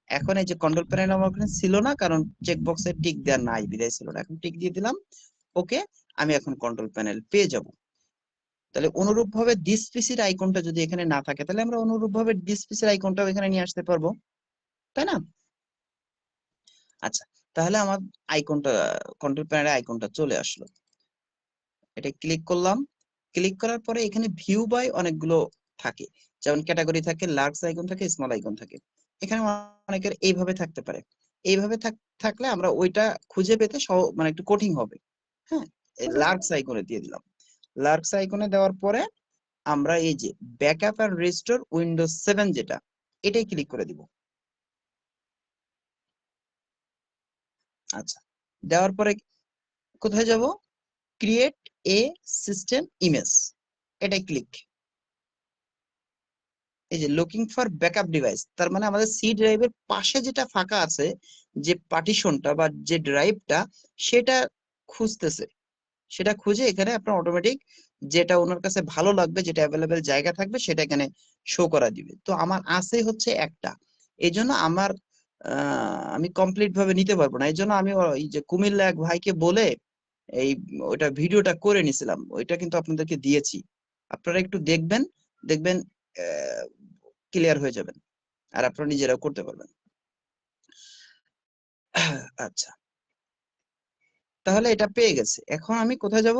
এখন এই যে কন্ট্রোল প্যানেল আমার ওখানে ছিল না, কারণ চেক বক্সে টিক দেওয়া নাই বিদায় ছিল না। এখন টিক দিয়ে দিলাম, ওকে। আমি এখন কন্ট্রোল প্যানেল পেয়ে যাব। তাহলে অনুরূপ ভাবে দিস পিসির আইকনটা যদি এখানে না থাকে, তাহলে আমরা অনুরূপ ভাবে দিস পিসির আইকনটাও এখানে নিয়ে আসতে পারবো, তাই না? আচ্ছা, তাহলে আমার আইকনটা, কন্ট্রোল প্যানেলের আইকনটা চলে আসলো। এটা ক্লিক করলাম, ক্লিক করার পরে এখানে ভিউ বাই অনেকগুলো থাকে, যেমন ক্যাটাগরি থাকে, লার্জ আইকন থাকে, স্মল আইকন থাকে। এখানে অনেকের এইভাবে থাকতে পারে। এইভাবে থাকলে আমরা ওইটা খুঁজে পেতে মানে একটু কঠিন হবে। হ্যাঁ, লার্জ আইকনে দিয়ে দিলাম। লার্জ আইকনে দেওয়ার পরে আমরা এই যে ব্যাকআপ এন্ড রিস্টোর উইন্ডোজ 7 যেটা, এটাই ক্লিক করে দিব। আচ্ছা, দেওয়ার পরে কোথায় যাব? ক্রিয়েট এ সিস্টেম ইমেজ, এটাই ক্লিক। এই যে লুকিং ফর ব্যাকআপ ডিভাইস, তার মানে আমাদের সি ড্রাইভের পাশে যেটা ফাঁকা আছে, যে পার্টিশনটা বা যে ড্রাইভটা, সেটা খুঁজতেছে। সেটা খুঁজে এখানে আপনার অটোমেটিক যেটা ওনার কাছে ভালো লাগবে, যেটা অ্যাভেলেবেল জায়গা থাকবে, সেটা এখানে শো করা দিবে। তো আমার আছে হচ্ছে একটা, এই জন্য আমার আমি কমপ্লিট ভাবে নিতে পারবো না। এই জন্য আমি এই যে কুমিল্লা এক ভাইকে বলে এই ওইটা ভিডিওটা করে নিছিলাম, ওইটা কিন্তু আপনাদেরকে দিয়েছি। আপনারা একটু দেখবেন, দেখবেন ক্লিয়ার হয়ে যাবেন, আর আপনারা নিজেরাও করতে পারবেন। আচ্ছা, তাহলে এটা পেয়ে গেছে। এখন আমি কোথায় যাব?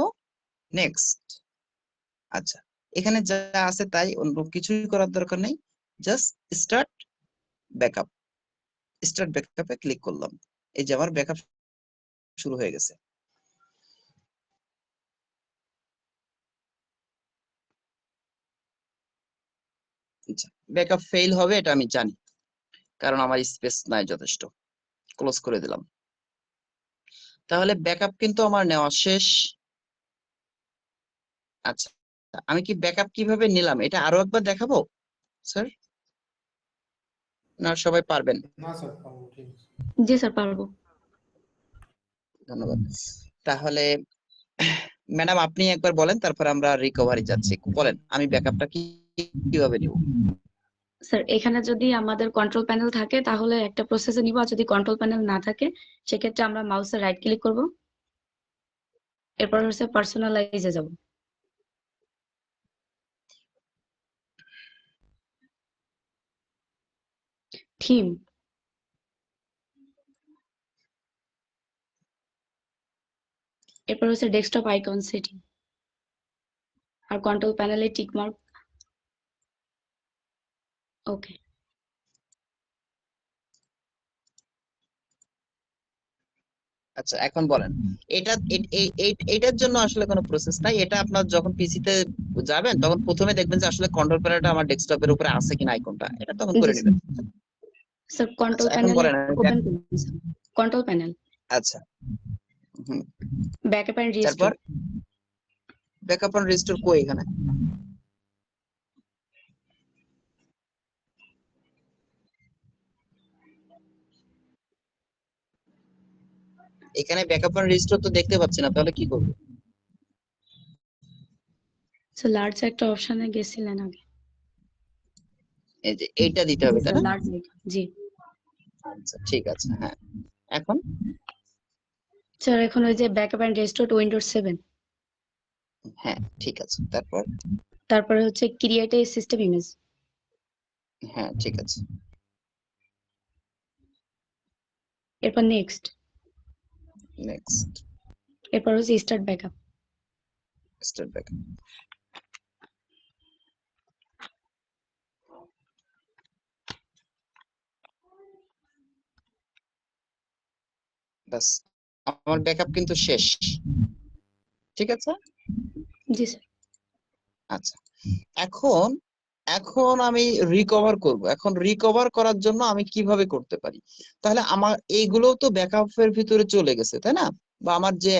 নেক্সট। আচ্ছা, এখানে যা আছে তাই, অন্য কিছুই করার দরকার নেই। জাস্ট স্টার্ট ব্যাকআপ, স্টার্ট ব্যাকআপে ক্লিক করলাম। এই যে আমার ব্যাকআপ শুরু হয়ে গেছে। আচ্ছা, ব্যাকআপ ফেল হবে এটা আমি জানি, কারণ আমার স্পেস নাই যথেষ্ট। ক্লোজ করে দিলাম। তাহলে ব্যাকআপ কিন্তু আমার নেওয়া শেষ। আচ্ছা, আমি কি ব্যাকআপ কিভাবে নিলাম এটা আরো একবার দেখাবো স্যার, না সবাই পারবেন? না স্যার, পারবো, ঠিক আছে। জি স্যার, পারবো। ধন্যবাদ। তাহলে ম্যাডাম আপনি একবার বলেন, তারপর আমরা রিকভারি যাচ্ছি। বলেন আমি ব্যাকআপটা কিভাবে নিব? স্যার, এখানে যদি আমাদের কন্ট্রোল প্যানেল থাকে তাহলে একটা প্রসেসে নিব, আর যদি কন্ট্রোল প্যানেল না থাকে সেক্ষেত্রে আমরা মাউসের রাইট ক্লিক করব, এরপর হচ্ছে পার্সোনালাইজে যাব। থিম, এরপর হচ্ছে ডেস্কটপ আইকন সেটিং, আর কন্ট্রোল প্যানেলে টিক মার্ক। ওকে। আচ্ছা এখন বলেন, এটার জন্য আসলে কোনো প্রসেস নাই। এটা আপনার যখন পিসিতে যাবেন তখন প্রথমে দেখবেন যে আসলে কন্ট্রোল প্যানেলটা আমার ডেস্কটপের উপরে আছে কিনা আইকনটা, এটা তখন করে জি নেবেন। স্যার, আচ্ছা কন্ট্রোল এখন প্যানেল বলেন ওপেন করুন স্যার। কন্ট্রোল প্যানেল, আচ্ছা হুম, ব্যাকআপ এন্ড তারপর রিস্টোর। ব্যাকআপ এন্ড রিস্টোর কই এখানে? এখানে ব্যাকআপ এন্ড রিস্টোর তো দেখতে পাচ্ছি না, তাহলে কি করব? স্যার, লার্জ একটা অপশনে গেছিলেন আগে। এই যে এইটা দিতে জি হবে তাই স্যার, না? Large icon. জি আচ্ছা ঠিক আছে, হ্যাঁ এখন স্যার, এখন ওই যে ব্যাকআপ এন্ড রিস্টোর উইন্ডোজ 7, হ্যাঁ ঠিক আছে, তারপর তারপরে হচ্ছে ক্রিয়েট এ সিস্টেম ইমেজ, হ্যাঁ ঠিক আছে, এরপর নেক্সট, নেক্সট, এরপর হচ্ছে স্টার্ট ব্যাকআপ। Start backup. বাস, আমার ব্যাকআপ কিন্তু শেষ। ঠিক আছে, জি স্যার। আচ্ছা এখন এখন আমি রিকভার করব। এখন রিকভার করার জন্য আমি কিভাবে করতে পারি? তাহলে আমার এইগুলো তো ব্যাকআপের ভিতরে চলে গেছে তাই না? বা আমার যে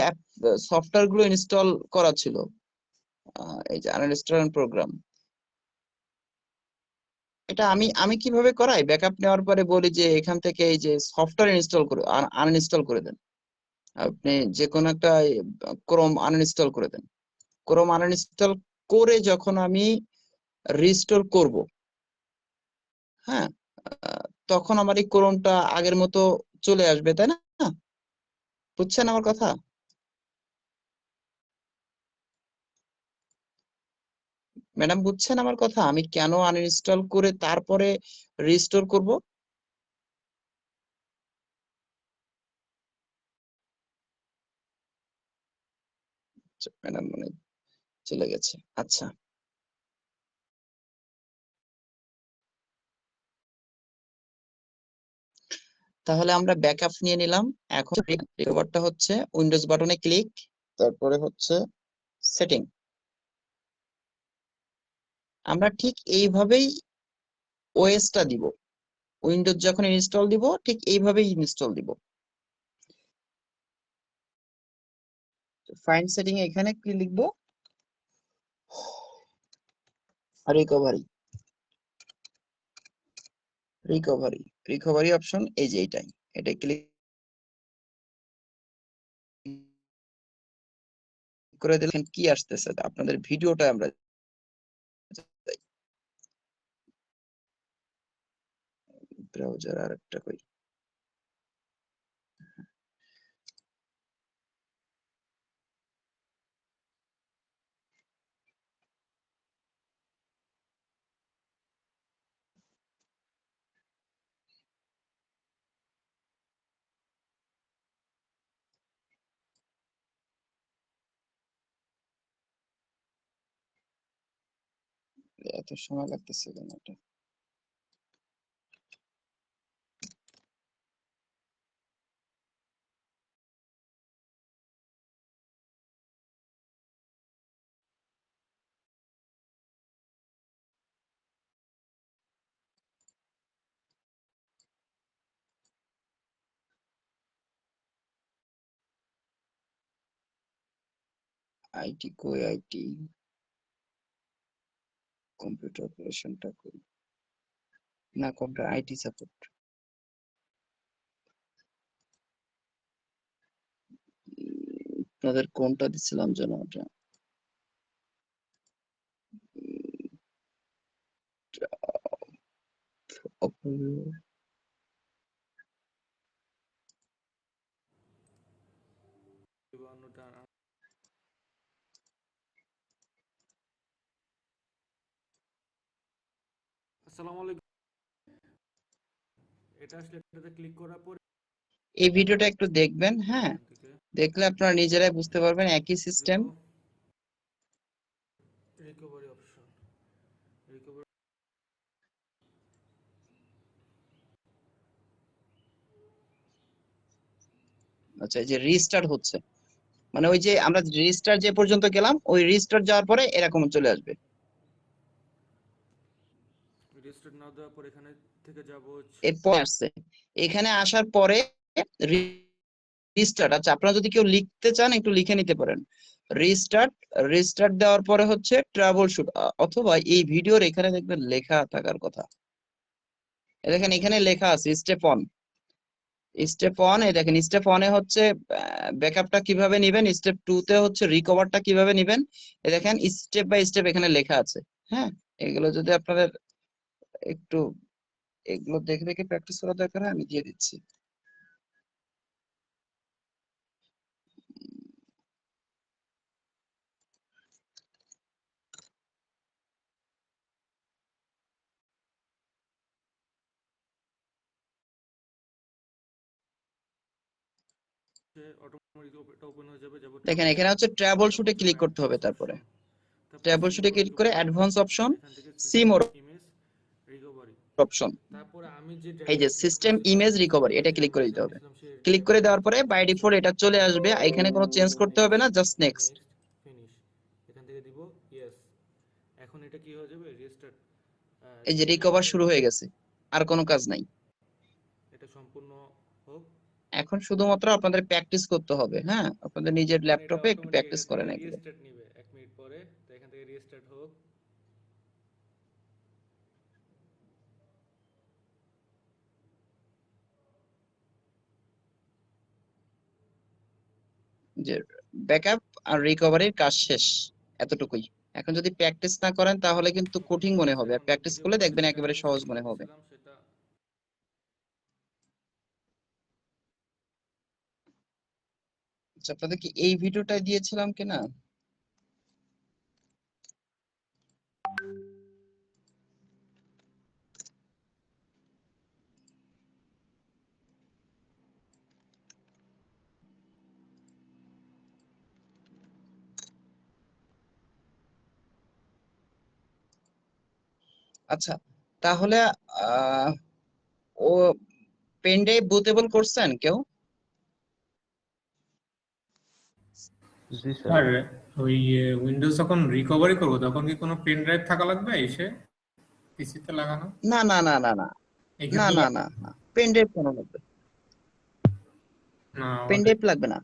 সফটওয়্যার গুলো ইনস্টল করা ছিল, এই যে আনইনস্টল প্রোগ্রাম, এটা আমি আমি কিভাবে করাই? ব্যাকআপ নেওয়ার পরে বলি যে এখান থেকে এই যে সফটওয়্যার ইনস্টল করে আনইনস্টল করে দেন। আপনি যে কোনো একটা ক্রোম আনইনস্টল করে দেন। ক্রোম আনইনস্টল করে যখন আমি রিস্টোর করব, হ্যাঁ, তখন আমার এই ক্রোমটা আগের মতো চলে আসবে তাই না? বুঝছেন আমার কথা? ম্যাডাম বুঝছেন আমার কথা? আমি কেন আনইনস্টল করে তারপরে রিস্টোর করব? ম্যাডাম মানে চলে গেছে। আচ্ছা তাহলে আমরা ব্যাকআপ নিয়ে নিলাম। এখন রিকভারটা হচ্ছে উইন্ডোজ বাটনে ক্লিক, তারপরে হচ্ছে সেটিং। আমরা ঠিক এইভাবেই ওএসটা দিব। উইন্ডোজ যখন ইনস্টল দিব ঠিক এইভাবেই ইনস্টল দিব। ফাইন্ড সেটিং এ এখানে কি লিখবো? রিকভারি, রিকভারি, রিকভারি অপশন এই যে এইটাই, এটা ক্লিক করে দিলেন কি আসতেছে আপনাদের ভিডিওটা আমরা ব্রাউজার আরেকটা কই, এত সময় লাগতেছে কেন এটা? আইটি কই আইটি? কম্পিউটার অপারেশনটা করি না, কম্পিউটার আইটি সাপোর্ট। আপনাদের কোনটা দিছিলাম যেন ওটা? আসসালামু আলাইকুম। এটা আসলে এটাতে ক্লিক করার পর এই ভিডিওটা একটু দেখবেন, হ্যাঁ, এখান থেকে দেখলে আপনারা নিজেরাই বুঝতে পারবেন একই সিস্টেম। রিকভারি অপশন, রিকভারি আচ্ছা, এই যে রিস্টার্ট হচ্ছে, মানে ওই যে আমরা রিস্টার্ট যে পর্যন্ত গেলাম, ওই রিস্টার্ট যাওয়ার পরে এরকম চলে আসবে। রেজিস্টার্ড না দেওয়ার পর এখানে থেকে যাব এরপর আসছে, এখানে আসার পরে রিস্টার্ট। আচ্ছা, আপনারা যদি কেউ লিখতে চান একটু লিখে নিতে পারেন। রিস্টার্ট, রিস্টার্ট দেওয়ার পরে হচ্ছে ট্রাবল শুট, অথবা এই ভিডিওর এখানে দেখবেন লেখা থাকার কথা। দেখেন এখানে লেখা আছে স্টেপ অন। স্টেপ ওয়ান, এই দেখেন স্টেপ ওয়ানে হচ্ছে ব্যাকআপটা কিভাবে নেবেন, স্টেপ টু তে হচ্ছে রিকভারটা কিভাবে নেবেন। এই দেখেন স্টেপ বাই স্টেপ এখানে লেখা আছে। হ্যাঁ, এগুলো যদি আপনাদের একটু এগুলো দেখে দেখে প্র্যাকটিস করা দরকার হয়, আমি দিয়ে দিচ্ছি। অটোমেটিক এটা ওপেন হয়ে যাবে। যাব দেখেন এখানে হচ্ছে ট্রাবল শুটে ক্লিক করতে হবে, তারপরে ট্রাবল শুটে ক্লিক করে অ্যাডভান্স অপশন, এখান থেকে সিমোর ইমেজ রিকভারি, অপশন, তারপরে আমি যে এই যে ড্রাইভটা সিলেক্ট সিস্টেম করেছিলাম, ইমেজ রিকভারি, এটা যে ক্লিক করে ড্রাইভটা দিতে হবে। সিলেক্ট করেছিলাম সেই ক্লিক করে ড্রাইভটা দেওয়ার পরে বাই ডিফল্ট এটা চলে আসবে, এখানে কোনো চেঞ্জ করতে হবে না, জাস্ট নেক্সট। ফিনিশ, এখান থেকে দিব ইয়েস। এখন এটা কি হয়ে যাবে, রেজিস্টার্ড, এই যে রিকভার শুরু হয়ে গেছে, আর কোনো কাজ নাই। এটা সম্পূর্ণ হোক। এখন শুধুমাত্র আপনাদের প্র্যাকটিস করতে হবে, হ্যাঁ, আপনাদের নিজের এটা ল্যাপটপে একটু অটোমেটিক প্র্যাকটিস এখান করেন থেকে এগুলো। রিস্টার্ট নেবে 1 মিনিট পরে। তো এখান থেকে রিস্টার্ট হোক। যে ব্যাকআপ আর রিকভারির কাজ শেষ, এতটুকুই। এখন যদি প্র্যাকটিস না করেন তাহলে কিন্তু কঠিন মনে হবে, আর এখন প্র্যাকটিস ভিডিও করলে করতে দেখবেন যেটা একেবারে আমি সহজ সিলেক্ট মনে হবে। করতেছিলাম সেটা আচ্ছা, আপনাদের কি এই ভিডিওটা দিয়েছিলাম কিনা? আচ্ছা, তাহলে আহ ও পেন ড্রাইভ বুটেবল করছেন কেউ? জি স্যার। আর ওই উইন্ডোজ যখন রিকভারি করবো তখন কি কোনো পেন ড্রাইভ থাকা লাগবে এসে পিসিতে লাগানো? না না না না না, এই না ক্ষেত্রে না না না, পেন ড্রাইভ কেন লাগবে? না, পেন আমাদের ড্রাইভ লাগবে না।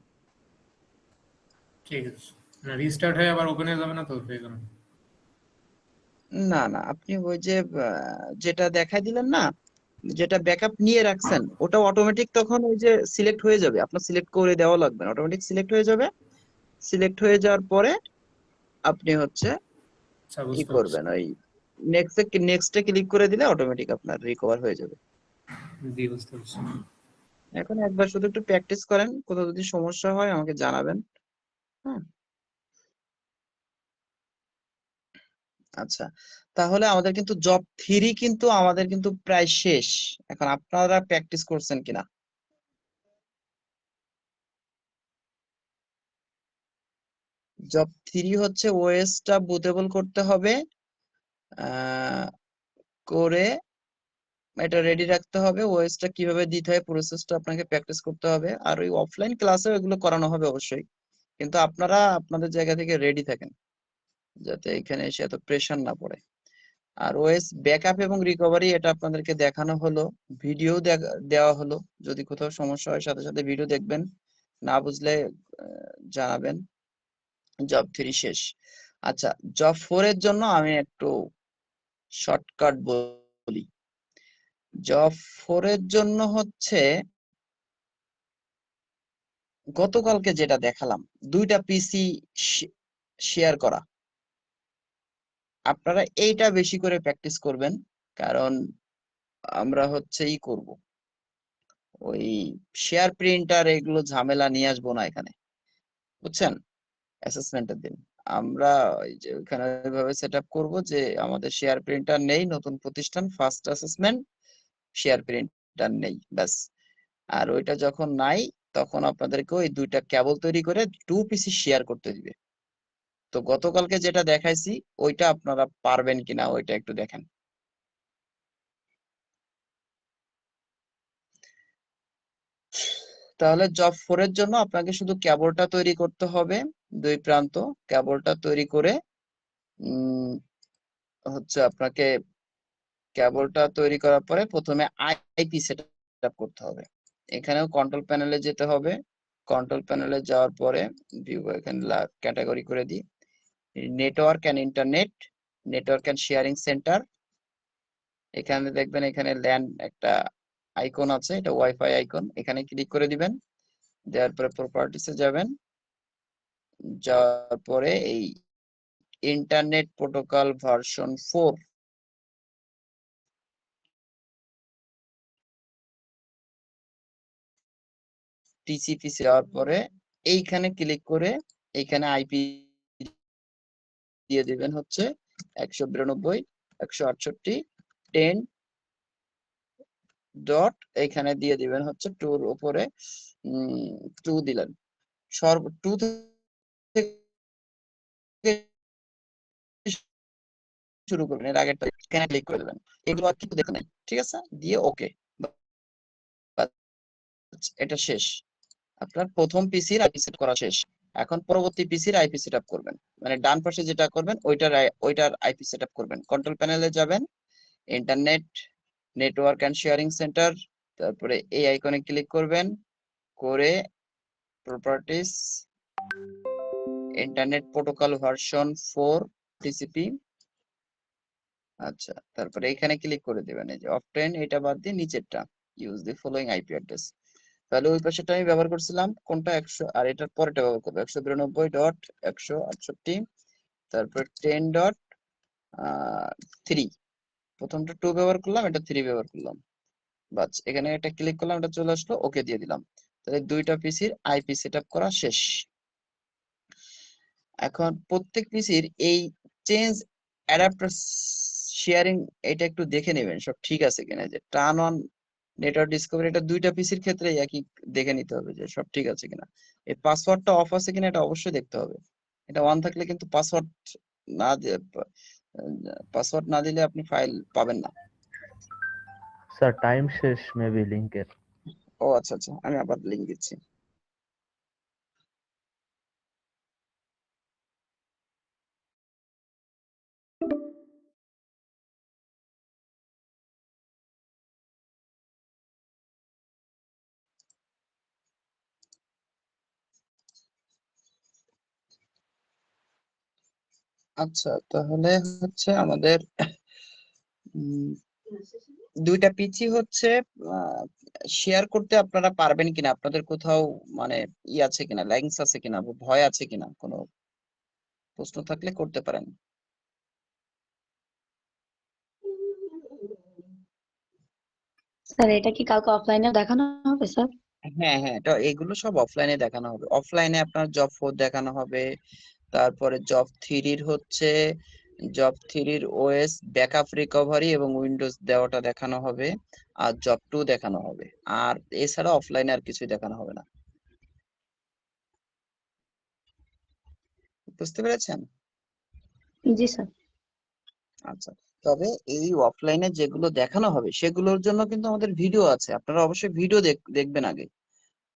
ঠিক আছে। না, রিস্টার্ট হয়ে আবার ওপেন হয়ে যাবে না তো, সেই জন্য। না না, আপনি ওই যে যেটা দেখাই দিলেন না, যেটা ব্যাকআপ নিয়ে রাখছেন, ওটা অটোমেটিক তখন ওই যে সিলেক্ট হয়ে যাবে, আপনার সিলেক্ট করে দেওয়া লাগবে না, অটোমেটিক সিলেক্ট হয়ে যাবে। সিলেক্ট হয়ে যাওয়ার পরে আপনি হচ্ছে আচ্ছা, কি বুঝতে পারছি। করবেন, ওই নেক্সটে ক্লিক করে দিলে অটোমেটিক আপনার রিকভার হয়ে যাবে। জি, বুঝতে পারছি। এখন একবার শুধু একটু প্র্যাকটিস করেন, কোথাও যদি সমস্যা হয় আমাকে জানাবেন। হ্যাঁ, আচ্ছা, তাহলে আমাদের কিন্তু জব 3 কিন্তু আমাদের কিন্তু প্রায় শেষ। এখন আপনারা প্র্যাকটিস করছেন কিনা? জব 3 হচ্ছে ওএসটা বুটেবল করতে হবে, করে এটা রেডি রাখতে হবে। ওএসটা কিভাবে দিতে হয় প্রসেসটা আপনাকে প্র্যাকটিস করতে হবে, আর ওই অফলাইন ক্লাসে এগুলো করানো হবে অবশ্যই, কিন্তু আপনারা আপনাদের জায়গা থেকে রেডি থাকেন যাতে এখানে এসে এত প্রেশার না পড়ে। আর ওএস ব্যাকআপ এবং রিকভারি এটা আপনাদেরকে দেখানো হলো, ভিডিও দেওয়া হলো। যদি কোথাও সমস্যা হয় সাথে সাথে ভিডিও দেখবেন, না বুঝলে জানাবেন। জব 3 শেষ। আচ্ছা, জব 4 এর জন্য আমি একটু শর্টকাট বলি। জব 4 এর জন্য হচ্ছে গতকালকে যেটা দেখালাম, 2টা পিসি শেয়ার করা। আপনারা এইটা বেশি করে প্র্যাকটিস করবেন, কারণ আমরা হচ্ছে করব ওই শেয়ার প্রিন্টার এগুলো ঝামেলা নিয়ে আসবো না এখানে, বুঝছেন? অ্যাসেসমেন্টের দিন আমরা ওই যে ওখানে ওইভাবে সেট আপ করবো যে আমাদের শেয়ার প্রিন্টার নেই, নতুন প্রতিষ্ঠান, ফার্স্ট অ্যাসেসমেন্ট, শেয়ার প্রিন্টার নেই, ব্যাস। আর ওইটা যখন নাই তখন আপনাদেরকে ওই 2টা কেবল তৈরি করে 2 পিসি শেয়ার করতে দিবে। তো গতকালকে যেটা দেখাইছি ওইটা আপনারা পারবেন কিনা ওইটা একটু দেখেন। তাহলে জব 4 এর জন্য আপনাকে শুধু কেবলটা তৈরি করতে হবে, 2 প্রান্ত কেবলটা তৈরি করে হচ্ছে আপনাকে কেবলটা তৈরি করার পরে প্রথমে আইপি সেট আপ করতে হবে। এখানেও কন্ট্রোল প্যানেলে যেতে হবে, কন্ট্রোল প্যানেলে যাওয়ার পরে ভিউ এখানে ক্যাটাগরি করে দিই network and internet, network and sharing centre. এখানে দেখবেন এখানে ল্যান একটা আইকন আছে, এটা ওয়াইফাই আইকন, এখানে ক্লিক করে দিবেন। দেওয়ার পরে প্রপার্টিসে যাবেন, যাওয়ার পরে এই ইন্টারনেট প্রোটোকল ভার্সন 4 টিসিপি যাওয়ার পরে এইখানে ক্লিক করে এইখানে আইপি দিয়ে দিবেন হচ্ছে 192.168.10 ডট, এখানে দিয়ে দিবেন হচ্ছে 2 এর উপরে 2 দিলেন, সর্ব 2 থেকে শুরু করবেন, এর আগেরটা এখানে ক্লিক করে দেবেন। এগুলো আর কিছু দেখে নেই, ঠিক আছে, দিয়ে ওকে, এটা শেষ। আপনার প্রথম পিসির আইপি সেট করা শেষ। এখন পরবর্তী পিসির আইপি সেটআপ করবেন, মানে ডান পাশে যেটা করবেন ওইটার আইপি সেটআপ করবেন। কন্ট্রোল প্যানেলে যাবেন, internet network and sharing centre, তারপরে এই আইকনে ক্লিক করবেন, করে properties internet protocol version 4 TCP, আচ্ছা, তারপরে এখানে ক্লিক করে দিবেন, এই যে অফটেন এটা বাদ দিয়ে নিচেরটা use the following IP address. তাহলে ওই পাশেটা আমি ব্যবহার করছিলাম কোনটা 100, আর এটার পরেটা ব্যবহার করবো 192.168, তারপর 10.3, প্রথমটা 2 ব্যবহার করলাম, এটা 3 ব্যবহার করলাম, বাস। এখানে এটা ক্লিক করলাম, এটা চলে আসলো, ওকে দিয়ে দিলাম। তাহলে 2টা পিসির আইপি সেটআপ করা শেষ। এখন প্রত্যেক পিসির এই চেঞ্জ অ্যাডাপ্টার শেয়ারিং এটা একটু দেখে নেবেন সব ঠিক আছে কিনা, যে টার্ন অন নেটওয়ার্ক ডিসকভারি এটা 2টা পিসির ক্ষেত্রে একই দেখে নিতে হবে যে সব ঠিক আছে কিনা। এই পাসওয়ার্ডটা অফ আছে কিনা এটা অবশ্যই দেখতে হবে, এটা অন থাকলে কিন্তু পাসওয়ার্ড না দিলে আপনি ফাইল পাবেন না। স্যার টাইম শেষ মেবি লিংকের। ও আচ্ছা আচ্ছা, আমি আবার লিংক দিচ্ছি। আচ্ছা, তাহলে হচ্ছে আমাদের 2টা পিসি হচ্ছে শেয়ার করতে আপনারা পারবেন কিনা, আপনাদের কোথাও মানে আছে কিনা, ল্যাগস আছে কিনা, ভয় আছে কিনা, কোনো প্রশ্ন থাকলে করতে পারেন। স্যার এটা কি কালকে অফলাইনে দেখানো হবে স্যার? হ্যাঁ হ্যাঁ, এটা এগুলো সব অফলাইনে দেখানো হবে। অফলাইনে আপনার জব 4 দেখানো হবে, তারপরে জব 3 হচ্ছে জব 3 ওএস ব্যাকআপ রিকভারি এবং উইন্ডোজ দেওয়াটা দেখানো হবে, আর জব 2 দেখানো হবে। আর এছাড়া অফলাইনে আর কিছুই দেখানো হবে না, বুঝতে পেরেছেন? জি স্যার। আচ্ছা, তবে এই অফলাইনে যেগুলো দেখানো হবে সেগুলোর জন্য কিন্তু আমাদের ভিডিও আছে, আপনারা অবশ্যই ভিডিও দেখবেন আগে,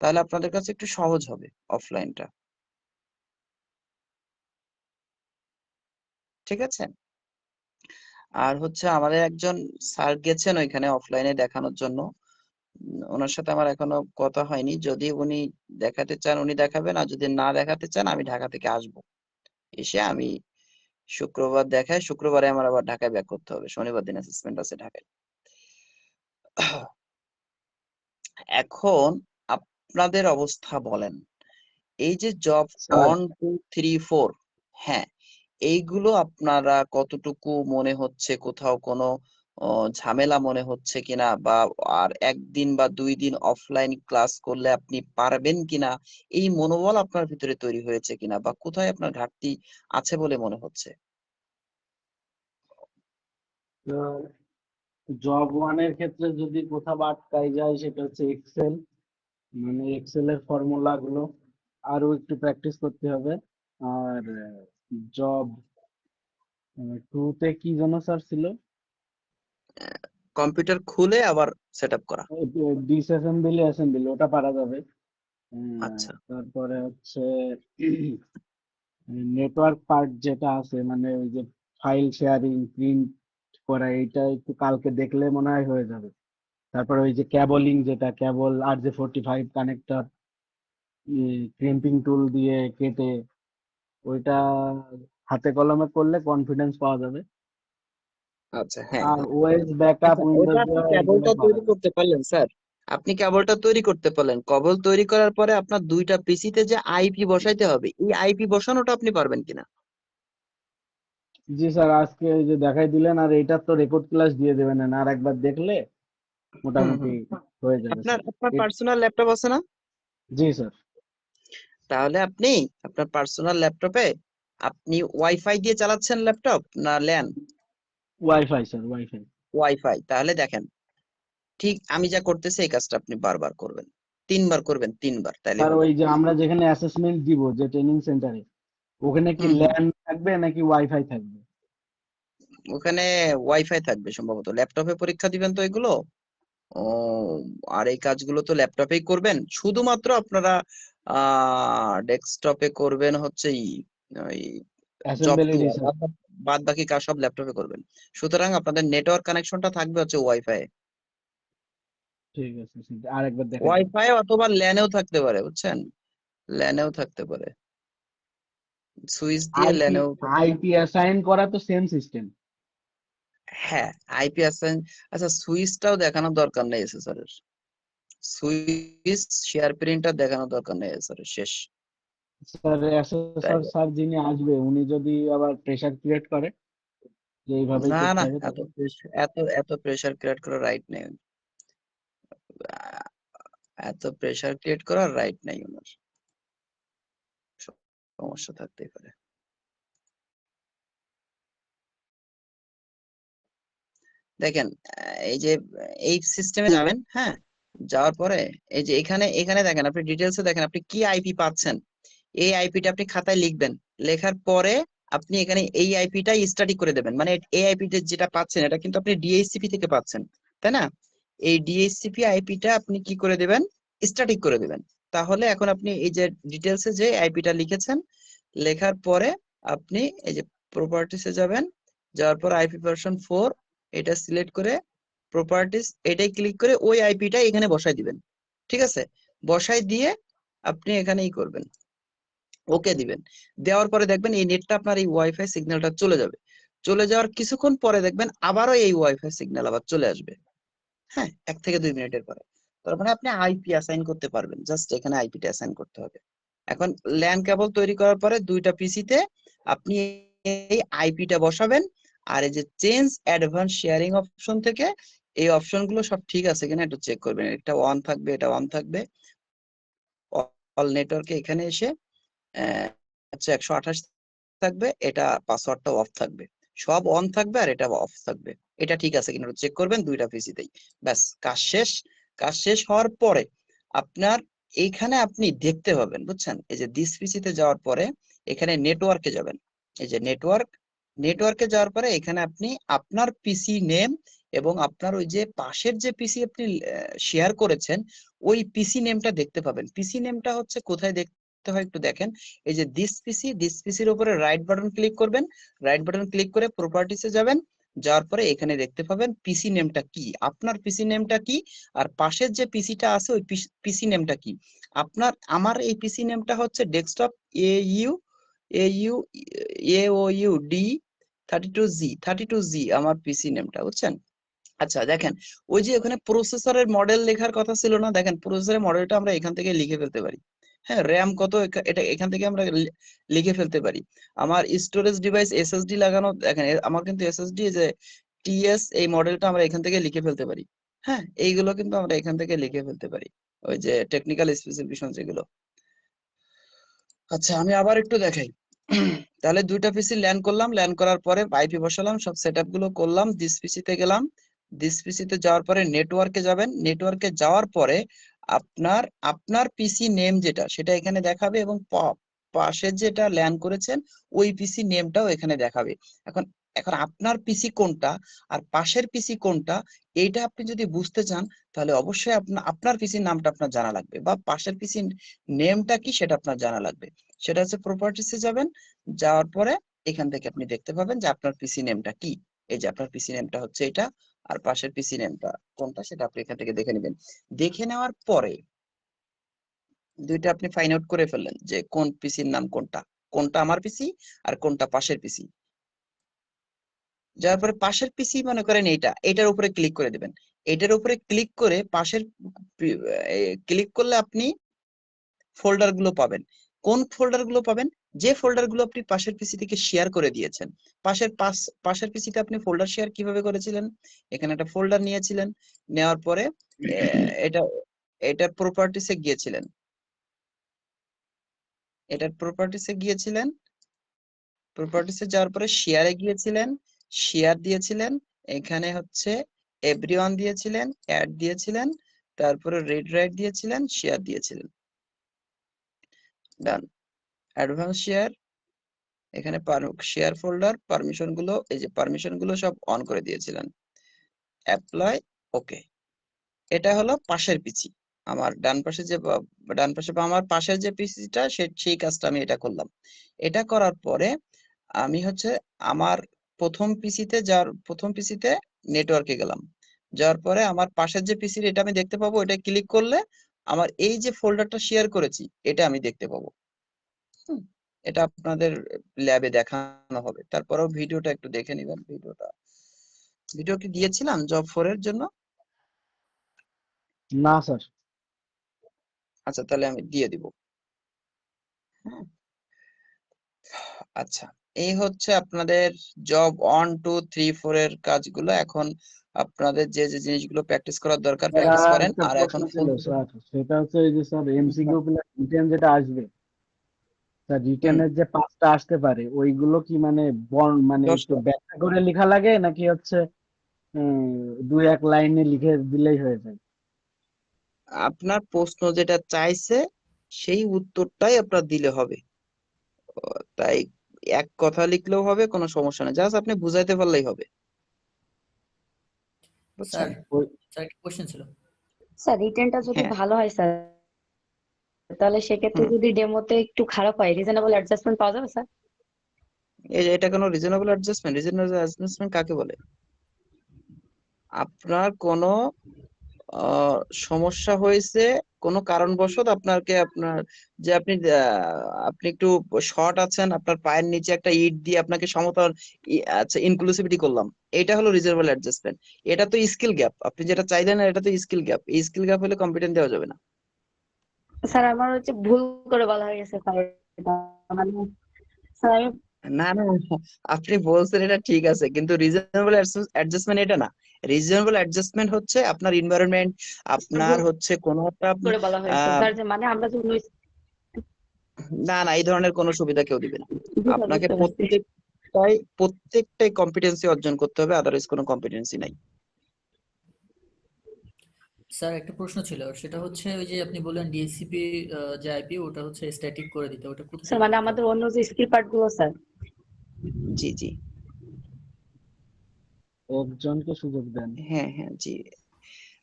তাহলে আপনাদের কাছে একটু সহজ হবে অফলাইনটা, ঠিক আছে? আর হচ্ছে আমাদের একজন স্যার গেছেন ওইখানে অফলাইনে দেখানোর জন্য, ওনার সাথে আমার এখনো কথা হয়নি, যদি উনি দেখাতে চান উনি দেখাবেন, আর যদি না দেখাতে চান আমি ঢাকা থেকে আসবো, এসে আমি শুক্রবার দেখায়, শুক্রবারে আমার আবার ঢাকায় ব্যাক করতে হবে, শনিবার দিন অ্যাসেসমেন্ট আছে ঢাকায়। এখন আপনাদের অবস্থা বলেন, এই যে জব স্যার 1 2 3 4, হ্যাঁ, এইগুলো আপনারা কতটুকু মনে হচ্ছে কোথাও কোনো ঝামেলা মনে হচ্ছে কিনা, বা আর একদিন বা 2 দিন অফলাইন ক্লাস করলে আপনি পারবেন কিনা, এই মনোবল আপনার ভিতরে তৈরি হয়েছে কিনা, বা কোথায় আপনার ঘাটতি আছে বলে মনে হচ্ছে? জব ওয়ানের ক্ষেত্রে যদি কোথাও আটকাই যায় সেটা হচ্ছে এক্সেল, মানে এক্সেলের ফর্মুলা গুলো আরো একটু প্র্যাকটিস করতে হবে। আর জব 2 তে কি যেন স্যার ছিল, কম্পিউটার খুলে আবার সেট আপ করা। ডিসঅ্যাসেম্বলি ওটা পারা যাবে। আচ্ছা, তারপরে হচ্ছে নেটওয়ার্ক পার্ট যেটা আছে, মানে ওই যে ফাইল শেয়ারিং প্রিন্ট করা, এইটা একটু কালকে দেখলে মনে হয় হয়ে যাবে। তারপরে ওই যে ক্যাবলিং, যেটা ক্যাবল RJ45 কানেক্টর ক্রিম্পিং টুল দিয়ে কেটে, ওইটা হাতে কলমে করলে কনফিডেন্স পাওয়া যাবে। আচ্ছা, হ্যাঁ, আর হ্যাঁ। ওএস ব্যাকআপ, আচ্ছা, ওটা উইন্ডোজ আপনি এগুলো কেবলটা পারা তৈরি যাবে। করতে পারলেন স্যার? আপনি কেবলটা তৈরি করতে পারলেন, কেবল তৈরি করার পরে আপনার 2টা পিসিতে যে আইপি বসাইতে হবে, এই আইপি বসানোটা আপনি পারবেন কিনা? জি স্যার, আজকে ওই যে দেখাই দিলেন, আর এইটার তো রেকর্ড ক্লাস দিয়ে দেবেন, আর একবার দেখলে হুম, মোটামুটি হুম। হয়ে যাবে আপনার স্যার। আপনার পার্সোনাল ল্যাপটপ আছে না? জি স্যার। তাহলে আপনি আপনার পার্সোনাল ল্যাপটপে আপনি ওয়াইফাই দিয়ে চালাচ্ছেন ল্যাপটপ না LAN? Wifi sir, wifi. Wifi. তাহলে দেখেন, ঠিক আমি যা করতেছি এই কাজটা আপনি বারবার করবেন, 3বার করবেন, 3বার, তাইলে স্যার হবে। ওই যে আমরা যেখানে অ্যাসেসমেন্ট দিব, যে ট্রেনিং সেন্টারে, ওখানে কি হুম, হুম। ল্যান থাকবে নাকি ওয়াইফাই থাকবে? ওখানে ওয়াইফাই থাকবে সম্ভবত। ল্যাপটপে পরীক্ষা দিবেন তো এগুলো। ও, আর এই কাজগুলো তো ল্যাপটপেই করবেন, শুধুমাত্র আপনারা ডেস্কটপে করবেন হচ্ছে ওই জব অ্যাসেম্বলি 2, আর রিসার্চ। বাদ বাকি কাজ সব ল্যাপটপে করবেন। সুতরাং আপনাদের নেটওয়ার্ক কানেকশনটা থাকবে হচ্ছে ওয়াইফাই। ঠিক আছে স্যার, আরেকবার দেখাই দেন। ওয়াইফাই অথবা ল্যানেও থাকতে পারে, বুঝছেন, ল্যানেও থাকতে পারে, সুইচ দিয়ে আইপি ল্যানেও। আইপি অ্যাসাইন করা তো সেম সিস্টেম। হ্যাঁ, আইপি অ্যাসাইন। আচ্ছা, সুইচটাও দেখানোর দরকার নেই এসএসআর এর, সুইচ শেয়ার প্রিন্টার দেখানোর দরকার নেই এসএসআর এর, শেষ। স্যার অ্যাসেসর তাইলে স্যার যিনি আসবে, উনি যদি আবার প্রেসার ক্রিয়েট করে যে এইভাবেই না, করতে না, হবে, এত তখন এত এত প্রেসার ক্রিয়েট করার রাইট নেই। আহ, এত প্রেসার ক্রিয়েট করার রাইট নাই ওনার, সমস্যা থাকতেই পারে। দেখেন, এই যে এই সিস্টেমে যাবেন, হ্যাঁ, যাওয়ার পরে এই যে এখানে এখানে দেখেন, আপনি ডিটেলসে দেখেন আপনি কি আইপি পাচ্ছেন, এই আইপিটা আপনি খাতায় লিখবেন। লেখার পরে আপনি এখানে এই আইপিটা স্ট্যাটিক করে দেবেন, মানে এই আইপিটা যেটা পাচ্ছেন এটা কিন্তু আপনি ডিএইচসিপি থেকে পাচ্ছেন, তাই না? এই ডিএইচসিপি আইপিটা আপনি কি করে দেবেন, স্ট্যাটিক করে দেবেন। তাহলে এখন আপনি এই যে ডিটেলসে যে আইপিটা লিখেছেন, লেখার পরে আপনি এই যে প্রপার্টিসে যাবেন, যাওয়ার পর আইপি ভার্সন 4 এটা সিলেক্ট করে প্রপার্টিস এটাই ক্লিক করে ওই আইপিটা এখানে বসাই দিবেন। ঠিক আছে, বসাই দিয়ে আপনি এখানেই করবেন, ওকে দিবেন। দেওয়ার পরে দেখবেন এই নেটটা আপনার এই ওয়াইফাই সিগন্যালটা চলে যাবে। চলে যাওয়ার কিছুক্ষণ পরে দেখবেন আবারও এই ওয়াইফাই সিগন্যাল আবার চলে আসবে। হ্যাঁ, 1 থেকে 2 মিনিটের পরে। তার মানে আপনি আইপি অ্যাসাইন করতে পারবেন, জাস্ট এখানে আইপিটা অ্যাসাইন করতে হবে। এখন ল্যান কেবল তৈরি করার পরে 2টা পিসিতে আপনি এই আইপিটা বসাবেন। আর এই যে চেঞ্জ অ্যাডভান্স শেয়ারিং অপশন থেকে এই অপশনগুলো সব ঠিক আছে কিনা একটু চেক করবেন। এটা অন থাকবে, এটা অন থাকবে। অল নেটওয়ার্কে এখানে এসে হচ্ছে 128 থাকবে, এটা পাসওয়ার্ডটা অফ থাকবে। সব অন থাকবে আর এটা অফ থাকবে। এটা ঠিক আছে কিনা চেক করবেন 2টা পিসিতেই। ব্যাস, কাজ শেষ। কাজ শেষ হওয়ার পরে আপনার এইখানে আপনি দেখতে পাবেন, বুঝছেন, এই যে দিস পিসিতে যাওয়ার পরে এখানে নেটওয়ার্কে যাবেন। এই যে নেটওয়ার্কে যাওয়ার পরে এখানে আপনি আপনার পিসি নেম এবং আপনার ওই যে পাশের যে পিসি আপনি শেয়ার করেছেন ওই পিসি নেমটা দেখতে পাবেন। পিসি নেমটা হচ্ছে কোথায় দেখতে হয় একটু দেখেন। এই যে দিস পিসির উপরে রাইট বাটন ক্লিক করবেন। রাইট বাটন ক্লিক করে প্রপার্টিসে যাবেন। যাওয়ার পরে এখানে দেখতে পাবেন পিসি নেমটা কি, আপনার পিসি নেমটা কি, আর পাশের যে পিসিটা আছে ওই পিসি নেমটা কি। আমার এই পিসি নেমটা হচ্ছে ডেস্কটপ AU AU32G আমার পিসি নেমটা, বুঝছেন? আচ্ছা দেখেন, ওই যে ওখানে প্রসেসরের মডেল লেখার কথা ছিল না, দেখেন প্রসেসরের মডেলটা আমরা এখান থেকে লিখে ফেলতে পারি। হ্যাঁ, র্যাম কত এটা এখান থেকে আমরা লিখে ফেলতে পারি। আমার স্টোরেজ ডিভাইস এসএসডি লাগানো, দেখেন আমার কিন্তু এসএসডি যে টিএস এই মডেলটা আমরা এখান থেকে লিখে ফেলতে পারি। হ্যাঁ, এইগুলো কিন্তু আমরা এখান থেকে লিখে ফেলতে পারি, ওই যে টেকনিক্যাল স্পেসিফিকেশন যেগুলো। আচ্ছা আমি আবার একটু দেখাই। তাহলে দুইটা পিসি ল্যান করলাম, ল্যান করার পরে আইপি বসালাম, সব সেটআপ গুলো করলাম, দিস পিসিতে গেলাম, দিস পিসিতে যাওয়ার পরে নেটওয়ার্কে যাবেন, নেটওয়ার্কে যাওয়ার পরে আপনার পিসি নেম যেটা সেটা এখানে দেখাবে, এবং পাশে যেটা ল্যান করেছেন ওই পিসি নেমটাও এখানে দেখাবে। এখন এখন আপনার পিসি কোনটা আর পাশের পিসি কোনটা, এইটা আপনি যদি বুঝতে চান তাহলে অবশ্যই আপনার পিসির নামটা আপনার জানা লাগবে, বা পাশের পিসির নেমটা কি সেটা আপনার জানা লাগবে। সেটা হচ্ছে প্রপার্টিসে যাবেন, যাওয়ার পরে এখান থেকে আপনি দেখতে পাবেন যে আপনার পিসি নেমটা কি। এই যে আপনার পিসি নেমটা হচ্ছে এটা, আর পাশের পিসি নেমটা কোনটা সেটা আপনি এখান থেকে দেখে নেবেন। দেখে নেওয়ার পরে দুইটা আপনি ফাইন্ড আউট করে ফেললেন যে কোন পিসির নাম কোনটা, কোনটা আমার পিসি আর কোনটা পাশের পিসি। যাওয়ার পরে পাশের পিসি মনে করেন এটার উপরে ক্লিক করে দিবেন। এটার উপরে ক্লিক করে পাশের ক্লিক করলে আপনি ফোল্ডার গুলো পাবেন। কোন ফোল্ডার গুলো পাবেন? যে ফোল্ডার গুলো আপনি পাশের পিসি থেকে শেয়ার করে দিয়েছেন। পাশের পিসিতে আপনি ফোল্ডার শেয়ার কিভাবে করেছিলেন? এখানে একটা ফোল্ডার নিয়েছিলেন, নেওয়ার পরে এটা এটা প্রপার্টিসে গিয়েছিলেন, এটার প্রপার্টিসে গিয়েছিলেন, প্রপার্টিসে যাওয়ার পরে শেয়ারে গিয়েছিলেন, শেয়ার দিয়েছিলেন, এখানে হচ্ছে এভরিওয়ান দিয়েছিলেন, অ্যাড দিয়েছিলেন, তারপরে রিড রাইট দিয়েছিলেন, শেয়ার দিয়েছিলেন। ডান। অ্যাডভান্স শেয়ার, এখানে শেয়ার ফোল্ডার পারমিশন গুলো, এই যে পারমিশন গুলো সব অন করে দিয়েছিলেন। অ্যাপ্লাই, ওকে। এটা হলো পাশের পিসি। আমার ডান পাশে বা আমার পাশের যে পিসিটা সেই কাজটা আমি এটা করলাম। এটা করার পরে আমি হচ্ছে আমার প্রথম পিসিতে নেটওয়ার্কে গেলাম, যাওয়ার পরে আমার পাশের যে পিসি এটা আমি দেখতে পাবো, এটা ক্লিক করলে আমার এই যে ফোল্ডারটা শেয়ার করেছি এটা আমি দেখতে পাবো। এটা আপনাদের ল্যাবে দেখানো হবে, তারপরেও ভিডিওটা একটু দেখে নিবেন। ভিডিও কি দিয়েছিলাম জব 4 এর জন্য? না স্যার। আচ্ছা তাহলে আমি দিয়ে দিব। হ্যাঁ, আচ্ছা এই হচ্ছে আপনাদের জব 1 2 3 4 এর কাজগুলো। এখন আপনাদের যে যে জিনিসগুলো প্র্যাকটিস করার দরকার প্র্যাকটিস করেন। একটা আর প্রশ্ন এখন ছিল স্যার, সেটা হচ্ছে এই যে স্যার এমসিকিউ প্লাস রিটেন যেটা আসবে, স্যার রিটেনের যে 5টা আসতে পারে ওইগুলো কি মানে মানে একটু 10টা ব্যাখ্যা করে লেখা লাগে নাকি হচ্ছে 2-1 লাইনে লিখে দিলেই হয়ে যায়? আপনার প্রশ্ন যেটা চাইছে সেই উত্তরটাই আপনার দিলে হবে। তাই এক কথা লিখলেও হবে, কোনো সমস্যা নেই, জাস্ট আপনি বুঝাইতে পারলেই হবে, বুঝছেন? স্যার একটা কোশ্চেন ছিল। স্যার রিটেনটা যদি হ্যাঁ, ভালো হয় স্যার, তাহলে সেক্ষেত্রে যদি ডেমোতে একটু খারাপ হয় রিজনেবল অ্যাডজাস্টমেন্ট পাওয়া যাবে স্যার? এটা কোনো রিজনেবল অ্যাডজাস্টমেন্ট কাকে বলে? আপনার কোনো সমস্যা হয়েছে কোনো কারণবশত, আপনার যে আপনি একটু শর্ট আছেন, আপনার পায়ের নিচে একটা ইট দিয়ে আপনাকে সমতল আচ্ছা ইনক্লুসিভিটি করলাম, এটা হলো রিজনেবল অ্যাডজাস্টমেন্ট। এটা তো স্কিল গ্যাপ, আপনি যেটা চাইলেন এটা তো স্কিল গ্যাপ, এই স্কিল গ্যাপ হলে কম্পিটেন্ট দেওয়া যাবে না। স্যার আমার হচ্ছে ভুল করে বলা হয়ে গেছে স্যার, মানে স্যার আমি না না, আপনি বলছেন এটা ঠিক আছে, কিন্তু রিজনেবল অ্যাডজাস্টমেন্ট এটা না। রিজনেবল অ্যাডজাস্টমেন্ট হচ্ছে আপনার এনভায়রনমেন্ট, আপনার ভুল হচ্ছে কোনো একটা করে বলা হয়েছে স্যার, যে মানে আমরা যে না না, এই ধরনের কোনো সুবিধা কেউ দিবে না। আপনাকে বুঝতে পারছি। প্রত্যেকটাই কম্পিটেন্সি অর্জন করতে হবে, আদারওয়াইজ কোনো কম্পিটেন্সি নাই। স্যার একটা প্রশ্ন ছিল, সেটা হচ্ছে ওই যে আপনি বললেন ডিএসসিপি যে আইপি ওটা হচ্ছে স্ট্যাটিক করে দিতে, ওটা কোথা স্যার থেকে মানে করতে আমাদের হবে? অন্য যে স্কিল পার্ট গুলো স্যার। জি জি, একজনকে সুযোগ দেন। হ্যাঁ হ্যাঁ জি।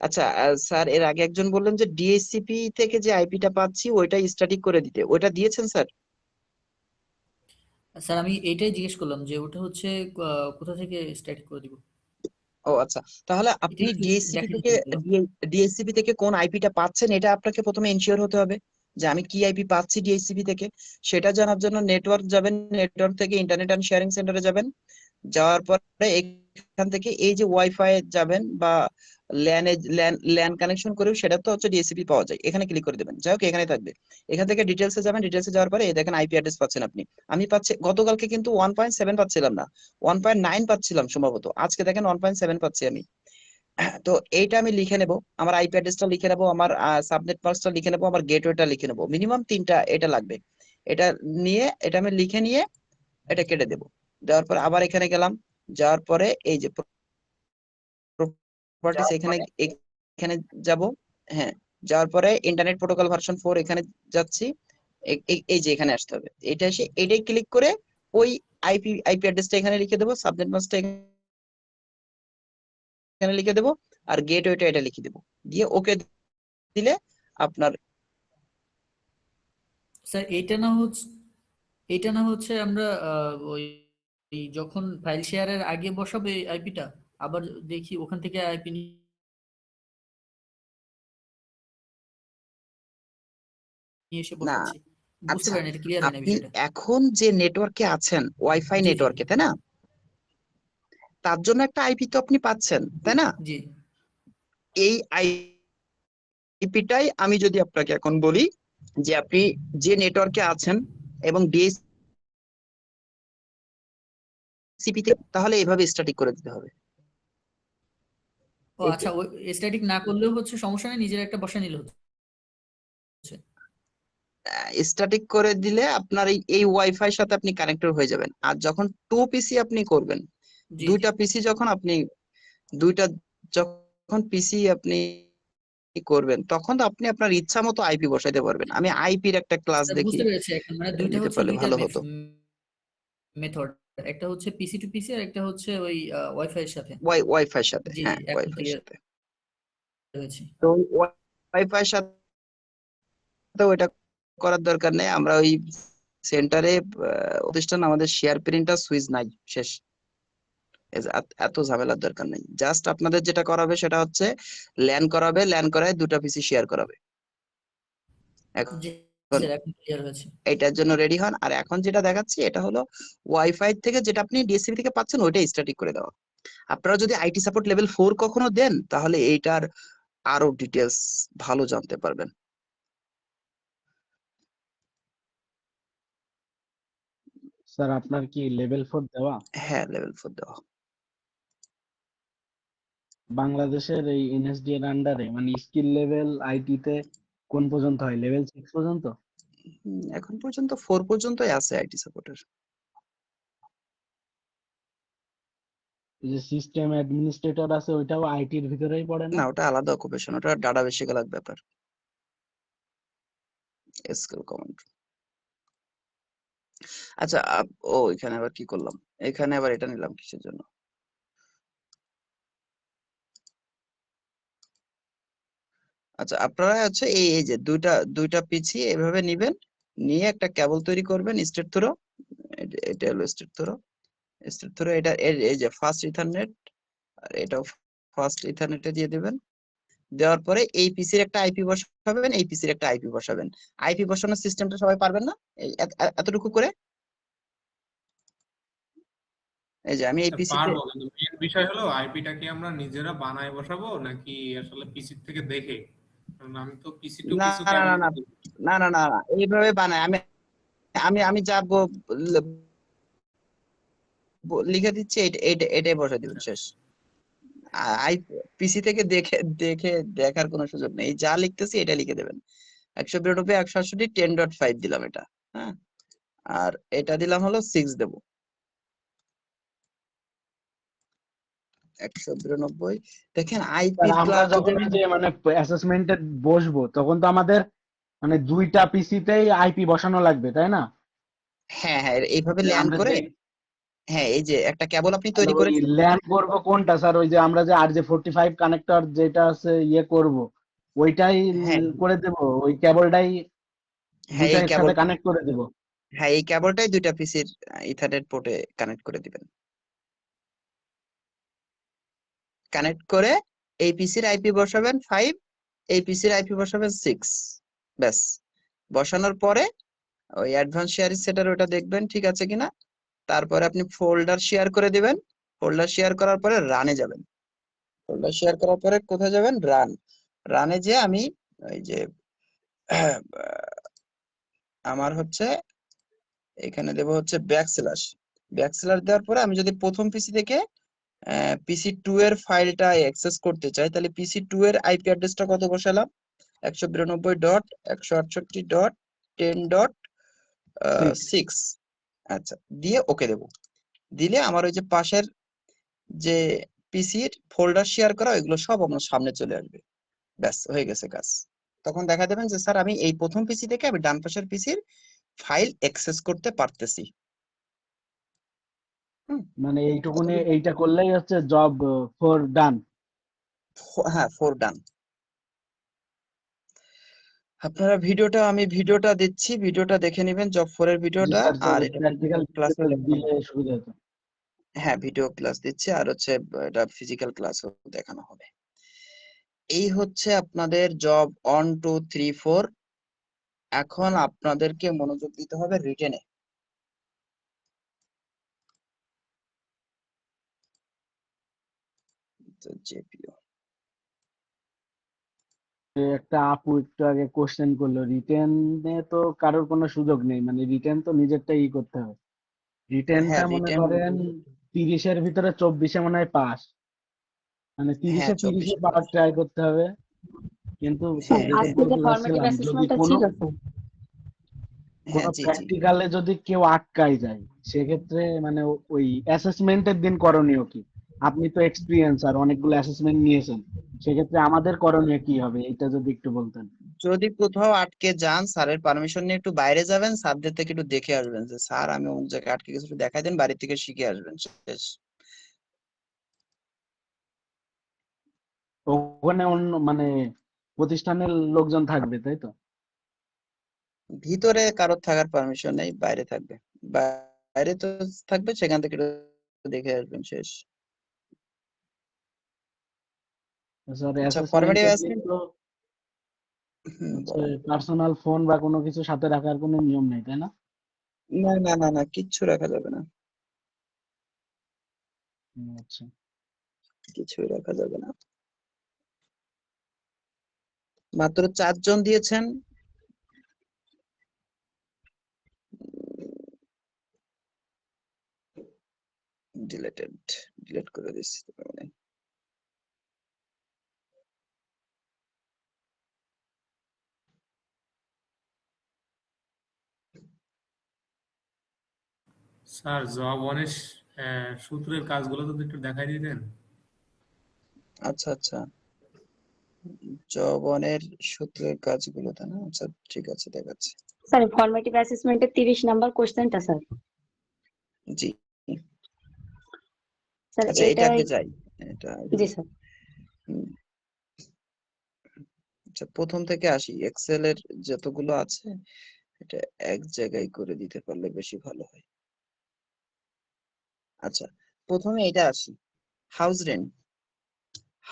আচ্ছা স্যার, এর আগে একজন বললেন যে ডিএসসিপি থেকে যে আইপিটা পাচ্ছি ওইটা স্ট্যাটিক করে দিতে, ওইটা দিয়েছেন স্যার? স্যার আমি এইটাই জিজ্ঞেস করলাম যে ওটা হচ্ছে কোথা থেকে স্ট্যাটিক করে দিব, ও আচ্ছা, তাহলে এটা আপনি একটু দেখাতে পারবেন? ডিএসসিপি থেকে কোন আইপিটা পাচ্ছেন এটা আপনাকে প্রথমে এনশিওর হতে হবে। যে আমি কি আইপি পাচ্ছি ডিএসসিপি থেকে, সেটা জানার জন্য নেটওয়ার্ক যাবেন, নেটওয়ার্ক থেকে ইন্টারনেট অ্যান্ড শেয়ারিং সেন্টারে যাবেন। যাওয়ার পরে এখান থেকে এই যে ওয়াইফাই যাবেন বা ল্যান কানেকশন করেও সেটা তো হচ্ছে ডিএসসিপি পাওয়া যায়, এখানে ক্লিক করে দেবেন। যাই হোক এখানে থাকবে। এখান থেকে ডিটেলসে যাবেন, ডিটেলসে যাওয়ার পরে এই দেখেন আইপি অ্যাড্রেস পাচ্ছেন আপনি। আমি পাচ্ছি, গতকালকে কিন্তু 1.7 পাচ্ছিলাম না, 1.9 পাচ্ছিলাম সম্ভবত, আজকে দেখেন 1.7 পাচ্ছি আমি। তো এইটা আমি লিখে নেব, আমার আইপি অ্যাড্রেসটা লিখে নেব, আমার সাবনেট মাস্কটা লিখে নেব, আমার গেটওয়েটা লিখে নেব, মিনিমাম 3টা এটা লাগবে। এটা নিয়ে, এটা আমি লিখে নিয়ে এটা কেটে দেব। দেওয়ার পরে আবার এখানে গেলাম, যাওয়ার পরে এই যে প্রপার্টিস এখানে এখানে যাব। হ্যাঁ, যাওয়ার পরে ইন্টারনেট প্রোটোকল ভার্সন 4 এখানে যাচ্ছি। এই যে এখানে আসতে হবে, এটা এসে এটাই ক্লিক করে ওই আইপি অ্যাড্রেসটা এখানে লিখে দেবো, সাবনেট মাস্কটা এখানে লিখে দেবো, আর গেটওয়েটা এটা লিখে দেবো, দিয়ে ওকে দিলে আপনার স্যার এটা না হচ্ছে আমরা ওই যখন ফাইল শেয়ারের আগে বসাবো এই আইপিটা, আবার দেখি ওখান থেকে আইপি নিয়ে এসে না। বসাচ্ছি। বুঝতে আচ্ছা, পারেন, এটা ক্লিয়ার হয় না আপনি বিষয়টা। এখন যে নেটওয়ার্কে আছেন, ওয়াইফাই জি জি নেটওয়ার্কে, তাই না? তার জন্য একটা আইপি তো আপনি পাচ্ছেন, তাই না? জি এই আইপিটাই আমি যদি আপনাকে এখন বলি যে আপনি যে নেটওয়ার্কে আছেন এবং ডিএসসিপি তে, তাহলে এইভাবে স্ট্যাটিক করে দিতে হবে। ও আচ্ছা, ওই স্ট্যাটিক না করলেও হচ্ছে সমস্যা নেই, নিজের একটা বসা নিলে হচ্ছে। স্ট্যাটিক করে দিলে আপনার এই ওয়াইফাই সাথে আপনি কানেক্টেড হয়ে যাবেন। আর যখন 2 পিসি আপনি করবেন, জি জি দুইটা পিসি যখন আপনি যখন পিসি আপনি করবেন, তখন তো আপনি আপনার ইচ্ছা মতো আইপি বসাইতে পারবেন। আমি আইপির একটা ক্লাস স্যার দেখি, বুঝতে পেরেছি। এখন মানে দুইটা নিতে হচ্ছে পারলে দুইটা ভালো হতো। মেথড, একটা হচ্ছে পিসি টু পিসি আর একটা হচ্ছে ওই ওয়াইফাই এর সাথে। ওয়াইফাই সাথে, জি হ্যাঁ এখন ওয়াইফাই ক্লিয়ার সাথে। হয়েছে। তো ওয়াইফাই সাথে ওইটা করার দরকার নেই, আমরা ওই সেন্টারে প্রতিষ্ঠান আমাদের শেয়ার প্রিন্টার সুইচ নাই, শেষ। এত ঝামেলার দরকার নেই। জাস্ট আপনাদের যেটা করাবে সেটা হচ্ছে ল্যান করাবে, ল্যান করায় দুটা পিসি শেয়ার করাবে। এখন জি স্যার এখন ক্লিয়ার হয়েছে। এটার জন্য রেডি হন। আর এখন যেটা দেখাচ্ছি এটা হলো ওয়াইফাই থেকে যেটা আপনি ডিএসসিপি থেকে পাচ্ছেন, ওইটা স্ট্যাটিক করে দেওয়া। আপনারা যদি আইটি সাপোর্ট লেভেল 4 কখনো দেন, তাহলে এইটার আরো ডিটেলস ভালো জানতে পারবেন। স্যার আপনার কি লেভেল 4 দেওয়া? হ্যাঁ, লেভেল 4 দেওয়া। বাংলাদেশের এই এনএসডি এর আন্ডারে মানে স্কিল লেভেল আইটি তে কোন পর্যন্ত হয়? লেভেল 6 পর্যন্ত? এখন পর্যন্ত 4 পর্যন্তই আছে আইটি সাপোর্টের। এই যে সিস্টেম অ্যাডমিনিস্ট্রেটর আছে ওইটাও আইটির ভিতরেই পড়ে না? না, ওটা আলাদা অকুপেশন, ওটা ডাটা বেশি গেলার ব্যাপার। Skill command. আচ্ছা, ও এখানে আবার কি করলাম, এখানে আবার এটা নিলাম কিসের জন্য? আচ্ছা, আপনারা হচ্ছে এই যে দুইটা পিছি এভাবে নিবেন, নিয়ে একটা কেবল তৈরি করবেন স্টেট থ্রো। এটা হলো স্টেট থ্রো, এটা এই যে ফার্স্ট ইথারনেট, আর এটাও ফার্স্ট ইথারনেটে দিয়ে দিবেন। দেওয়ার পরে এই পিসির একটা আইপি বসাবেন, এই পিসির একটা আইপি বসাবেন। আইপি বসানোর সিস্টেমটা সবাই পারবেন না? এতটুকু করে, এই যে আমি এই পিসিতে পারবো, কিন্তু মেন বিষয় হলো আইপিটা কি আমরা নিজেরা বানায় বসাবো নাকি আসলে পিসি থেকে দেখে? কারণ আমি তো পিসি টু না পিসি না কেবল না না না না না না, এইভাবে বানায়। আমি আমি আমি যা লিখে দিচ্ছি এটাই বসে দিবেন, শেষ। আই পিসি থেকে দেখে দেখে দেখার কোনো সুযোগ নেই, যা লিখতেছি এটা লিখে দেবেন। 192 168 10.5 দিলাম এটা, হ্যাঁ। আর এটা দিলাম হলো 6 দেব, 192। দেখেন আইপি স্যার আমরা ক্লাস যখন এই যে মানে অ্যাসেসমেন্টে বসবো তখন তো আমাদের মানে দুইটা পিসিতেই আইপি বসানো লাগবে তাই না? হ্যাঁ হ্যাঁ, এইভাবে যে ল্যান আমরা করে, যে হ্যাঁ এই যে একটা কেবল আপনি মানে তৈরি ওই করেছেন। ল্যান করবো কোনটা স্যার? ওই যে আমরা যে RJ45 কানেক্টর যেটা আছে ইয়ে করব ওইটাই হ্যাঁ করে দেব, ওই কেবলটাই হ্যাঁ, দুইটা এই একসাথে কানেক্ট করে দেব? হ্যাঁ এই কেবলটাই দুইটা পিসির ইথারনেট পোর্টে কানেক্ট করে দিবেন। কানেক্ট করে এই পিসির আইপি বসাবেন 5, এই পিসির আইপি বসাবেন 6, ব্যাস। বসানোর পরে ওই অ্যাডভান্স শেয়ারিং সেটার ওটা দেখবেন ঠিক আছে কিনা, তারপরে আপনি ফোল্ডার শেয়ার করে দিবেন। ফোল্ডার শেয়ার করার পরে রানে যাবেন। ফোল্ডার শেয়ার করার পরে কোথায় যাবেন? রানে যে আমি ওই যে আমার হচ্ছে এখানে দেব হচ্ছে ব্যাকস্ল্যাশ দেওয়ার পরে আমি যদি প্রথম পিসি থেকে PC2 এর ফাইলটা অ্যাক্সেস করতে চাই, তাহলে PC2 এর আইপি অ্যাড্রেসটা কত বসালাম? 192.168.10.6। আচ্ছা, দিয়ে ওকে দেব। দিলে আমার ওই যে পাশের যে পিসির ফোল্ডার শেয়ার করা ওইগুলো সব আমার সামনে চলে আসবে। ব্যাস হয়ে গেছে কাজ। তখন দেখা দেবেন যে স্যার আমি এই প্রথম পিসি থেকে আমি ডান পাশের পিসির ফাইল অ্যাক্সেস করতে পারতেছি। মানে এইটুকুনি এইটা করলেই হচ্ছে জব 4 ডান। হ্যাঁ, 4 ডান। আপনারা আমি ভিডিওটা দিচ্ছি, ভিডিওটা দেখে নেবেন জব 4 এর জি ভিডিওটা। স্যার, আর যদি এটা প্র্যাকটিক্যাল ক্লাসে দেখানো দিলে হবে। সুবিধা হতো। হ্যাঁ, ভিডিও ক্লাস দিচ্ছি আর হচ্ছে এটা ফিজিক্যাল ক্লাসও দেখানো হবে। এই হচ্ছে আপনাদের জব 1 2 3 4। এখন আপনাদেরকে মনোযোগ দিতে হবে রিটেনে। জেপিও একটা আপু একটু আগে কোশ্চেন করলো, রিটেনে তো কারোর কোনো সুযোগ নেই, মানে রিটেন তো নিজেরটা করতে হবে। রিটেনটা হ্যাঁ মনে রিটেন, করেন 30-এর ভিতরে 24-এ মনে হয় পাস, মানে হ্যাঁ 30-এ 24 পাওয়ার ট্রাই করতে হবে। কিন্তু স্যার হ্যাঁ যেটা হ্যাঁ আজকে যে বলতে ফর্মেটিভ চাচ্ছিলাম, যদি অ্যাসেসমেন্টটা কোনো ছিল স্যার, হ্যাঁ, জি জি। প্র্যাকটিক্যালে যদি কেউ আটকাই যায়, সেক্ষেত্রে মানে ওই অ্যাসেসমেন্টের দিন করণীয় কি? আপনি তো এক্সপিরিয়েন্স আর অনেকগুলো অ্যাসেসমেন্ট নিয়েছেন, সেক্ষেত্রে আমাদের করণীয় কি হবে এটা যদি একটু বলতেন। যদি কোথাও আটকে যান, স্যারের পারমিশন নিয়ে একটু বাইরে যাবেন, স্যারদের থেকে একটু দেখে আসবেন যে স্যার আমি অমুক জায়গায় আটকে গেছি, একটু দেখাই দেন, বাড়ি থেকে শিখে আসবেন। শেষ। ওখানে অন্য মানে প্রতিষ্ঠানের লোকজন থাকবে, তাই তো? ভিতরে কারোর থাকার পারমিশন নেই, বাইরে থাকবে। বাইরে তো থাকবে, সেখান থেকে একটু দেখে আসবেন। শেষ। স্যার আচ্ছা, ফরম্যাটিভ অ্যাসেসমেন্টের দিন অ্যাসাইনমেন্ট। তো হচ্ছে পার্সোনাল ফোন বা কোনো কিছু সাথে রাখার কোনো নিয়ম নেই, তাই না? না না না না, কিচ্ছু রাখা যাবে না, আচ্ছা। কিছুই রাখা যাবে না। মাত্র 4 জন দিয়েছেন। ডিলেট করে দিচ্ছি মানে। স্যার জব অনেক সূত্রের কাজগুলো যদি একটু দেখাই দিতেন। আচ্ছা আচ্ছা, জবনের সূত্রের কাজগুলো তাই না? আচ্ছা ঠিক আছে, দেখাচ্ছি। স্যার ফর্মেটিভ অ্যাসেসমেন্টের 30 নাম্বার কোশ্চেনটা স্যার। জি। স্যার আচ্ছা, এটা এটা, আগে যাই। এটা জি স্যার। হুম, আচ্ছা প্রথম থেকে আসি। এক্সেল এর যতগুলো আছে এটা এক জায়গায় করে দিতে পারলে বেশি ভালো হয়। আচ্ছা, প্রথমে এটা আসি। House rent.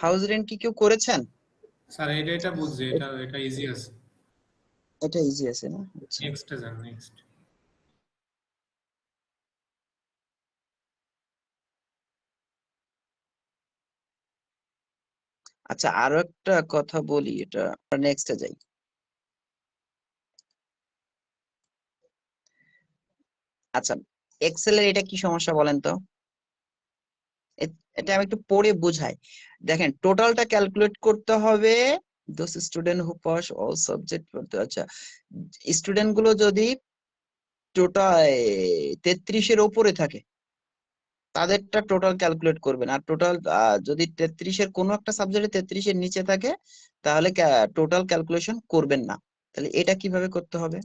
হাউস রেন্ট কি কেউ করেছেন? স্যার এটা বুঝছি, এটা ইজি আছে। এটা ইজি আছে না? আচ্ছা নেক্সটে যান, নেক্সট। আচ্ছা, আরো একটা কথা বলি, এটা নেক্সটে যাই। আচ্ছা, এক্সেলের এটা কি সমস্যা বলেন তো? এটা আমি একটু পড়ে বোঝাই। দেখেন, টোটালটা ক্যালকুলেট করতে হবে। Those student who pass all subject. আচ্ছা, স্টুডেন্ট গুলো যদি টোটাল 33-এর উপরে থাকে, তাদেরটা টোটাল ক্যালকুলেট করবেন। আর টোটাল যদি 33-এর কোনো একটা সাবজেক্টে 33-এর নিচে থাকে, তাহলে টোটাল ক্যালকুলেশন করবেন না। তাহলে এটা কিভাবে করতে হবে?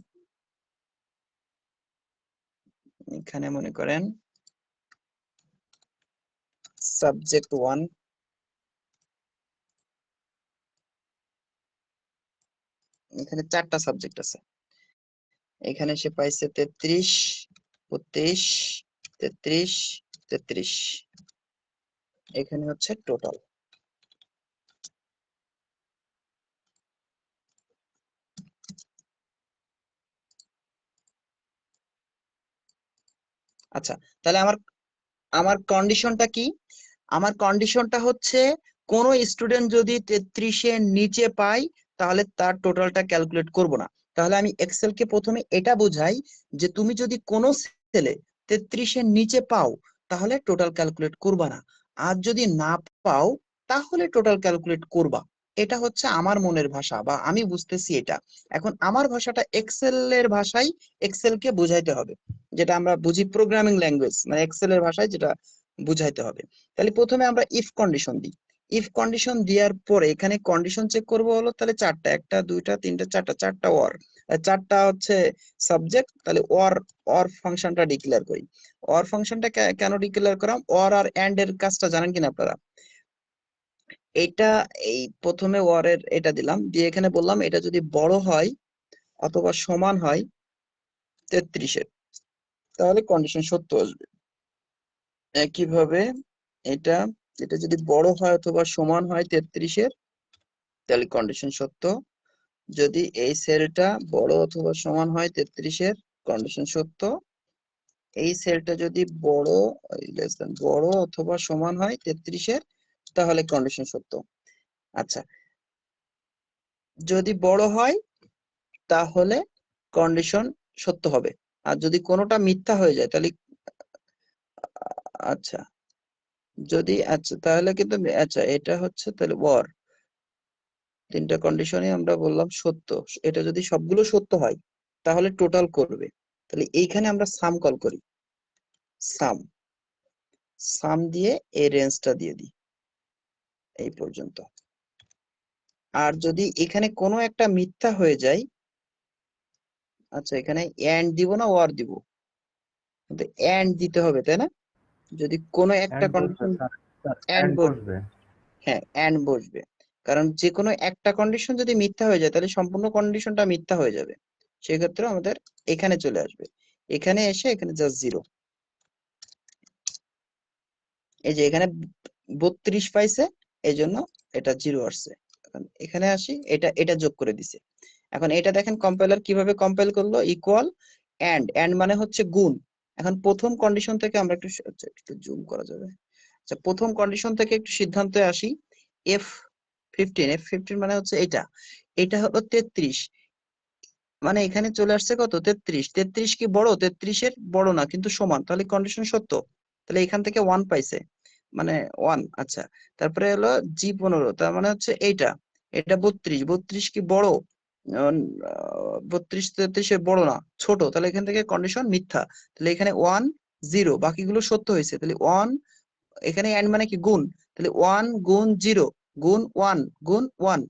এখানে মনে করেন সাবজেক্ট 1, এখানে 4টা সাবজেক্ট আছে। এখানে সে পাইছে 33, 32, 33, 33। এখানে হচ্ছে টোটাল। আচ্ছা, তাহলে আমার আমার কন্ডিশনটা কি? আমার কন্ডিশনটা হচ্ছে কোন স্টুডেন্ট যদি 33-এর নিচে পায় তাহলে তার টোটালটা ক্যালকুলেট করব না। তাহলে আমি এক্সেল কে প্রথমে এটা বোঝাই যে তুমি যদি কোনো সেলে 33-এর নিচে পাও তাহলে টোটাল ক্যালকুলেট করবা না, আর যদি না পাও তাহলে টোটাল ক্যালকুলেট করবা। এটা হচ্ছে আমার মনের ভাষা বা আমি বুঝতেছি এটা। এখন আমার ভাষাটা এক্সেল এর ভাষায় এক্সেল কে বোঝাইতে হবে, যেটা আমরা বুঝি প্রোগ্রামিং ল্যাঙ্গুয়েজ, মানে এক্সেল এর ভাষায় যেটা বুঝাইতে হবে। তাহলে প্রথমে আমরা ইফ কন্ডিশন দিই। ইফ কন্ডিশন দেওয়ার পরে এখানে কন্ডিশন চেক করবো হলো তাহলে চারটা, একটা দুইটা তিনটা চারটা ওর, চারটা হচ্ছে সাবজেক্ট। তাহলে ওর ফাংশনটা ডিক্লেয়ার করি। ওর ফাংশনটা কেন ডিক্লেয়ার করা? ওর আর এন্ড এর কাজটা জানেন কিনা আপনারা? এটা এই প্রথমে ওর এর এটা দিলাম, দিয়ে এখানে বললাম এটা যদি বড় হয় অথবা সমান হয় 33-এর তাহলে কন্ডিশন সত্য আসবে। একইভাবে এটা এটা যদি বড় হয় অথবা সমান হয় 33-এর তাহলে কন্ডিশন সত্য। যদি এই সেলটা বড় অথবা সমান হয় 33-এর কন্ডিশন সত্য। এই সেলটা যদি বড় অথবা সমান হয় 33-এর তাহলে কন্ডিশন সত্য। আচ্ছা, যদি বড় হয় তাহলে কন্ডিশন সত্য হবে, আর যদি কোনোটা মিথ্যা হয়ে যায় তাহলে আচ্ছা যদি আচ্ছা তাহলে কিন্তু আচ্ছা এটা হচ্ছে তাহলে ওর তিনটা কন্ডিশনে আমরা বললাম সত্য। এটা যদি সবগুলো সত্য হয় তাহলে টোটাল করবে। তাহলে এইখানে আমরা সাম কল করি, সাম সাম দিয়ে এই রেঞ্জটা দিয়ে দিই এই পর্যন্ত। আর যদি এখানে কোনো একটা মিথ্যা হয়ে যায়, আচ্ছা এখানে এন্ড দিব না ওর দিব? কিন্তু এন্ড দিতে হবে তাই না? যদি কোনো একটা এন্ড বসবে কন্ডিশন স্যার, এন্ড এন্ড বসবে। হ্যাঁ এন্ড বসবে, কারণ যে কোনো একটা কন্ডিশন যদি মিথ্যা হয়ে যায় তাহলে সম্পূর্ণ কন্ডিশনটা মিথ্যা হয়ে যাবে। সেক্ষেত্রে আমাদের এখানে চলে আসবে, এখানে এসে এখানে জাস্ট 0। এই যে এখানে 32 পাইছে এই জন্য এটা 0 আসছে। এখন এখানে আসি, এটা যোগ করে দিছে। এখন এটা দেখেন কম্পাইলার কিভাবে কম্পাইল করলো, ইকুয়াল এন্ড মানে হচ্ছে গুণ। এখন প্রথম কন্ডিশন থেকে আমরা একটু জুম করা যাবে। আচ্ছা প্রথম কন্ডিশন থেকে একটু সিদ্ধান্তে আসি। F15 মানে হচ্ছে এটা হলো 33, মানে এখানে চলে আসছে কত 33। 33 কি বড়? 33-এর বড় না কিন্তু সমান, তাহলে কন্ডিশন সত্য। তাহলে এখান থেকে 1 পাইছে, মানে 1। আচ্ছা তারপরে হলো G15, তার মানে হচ্ছে এটা 32 কি বড়? 32 33-এর বড় না, ছোট, তাহলে এখান থেকে কন্ডিশন মিথ্যা। তাহলে এখানে 1 0, বাকিগুলো সত্য হয়েছে। তাহলে 1 এখানে এন্ড মানে কি গুণ, তাহলে 1 গুণ 0 গুণ 1 গুণ 1,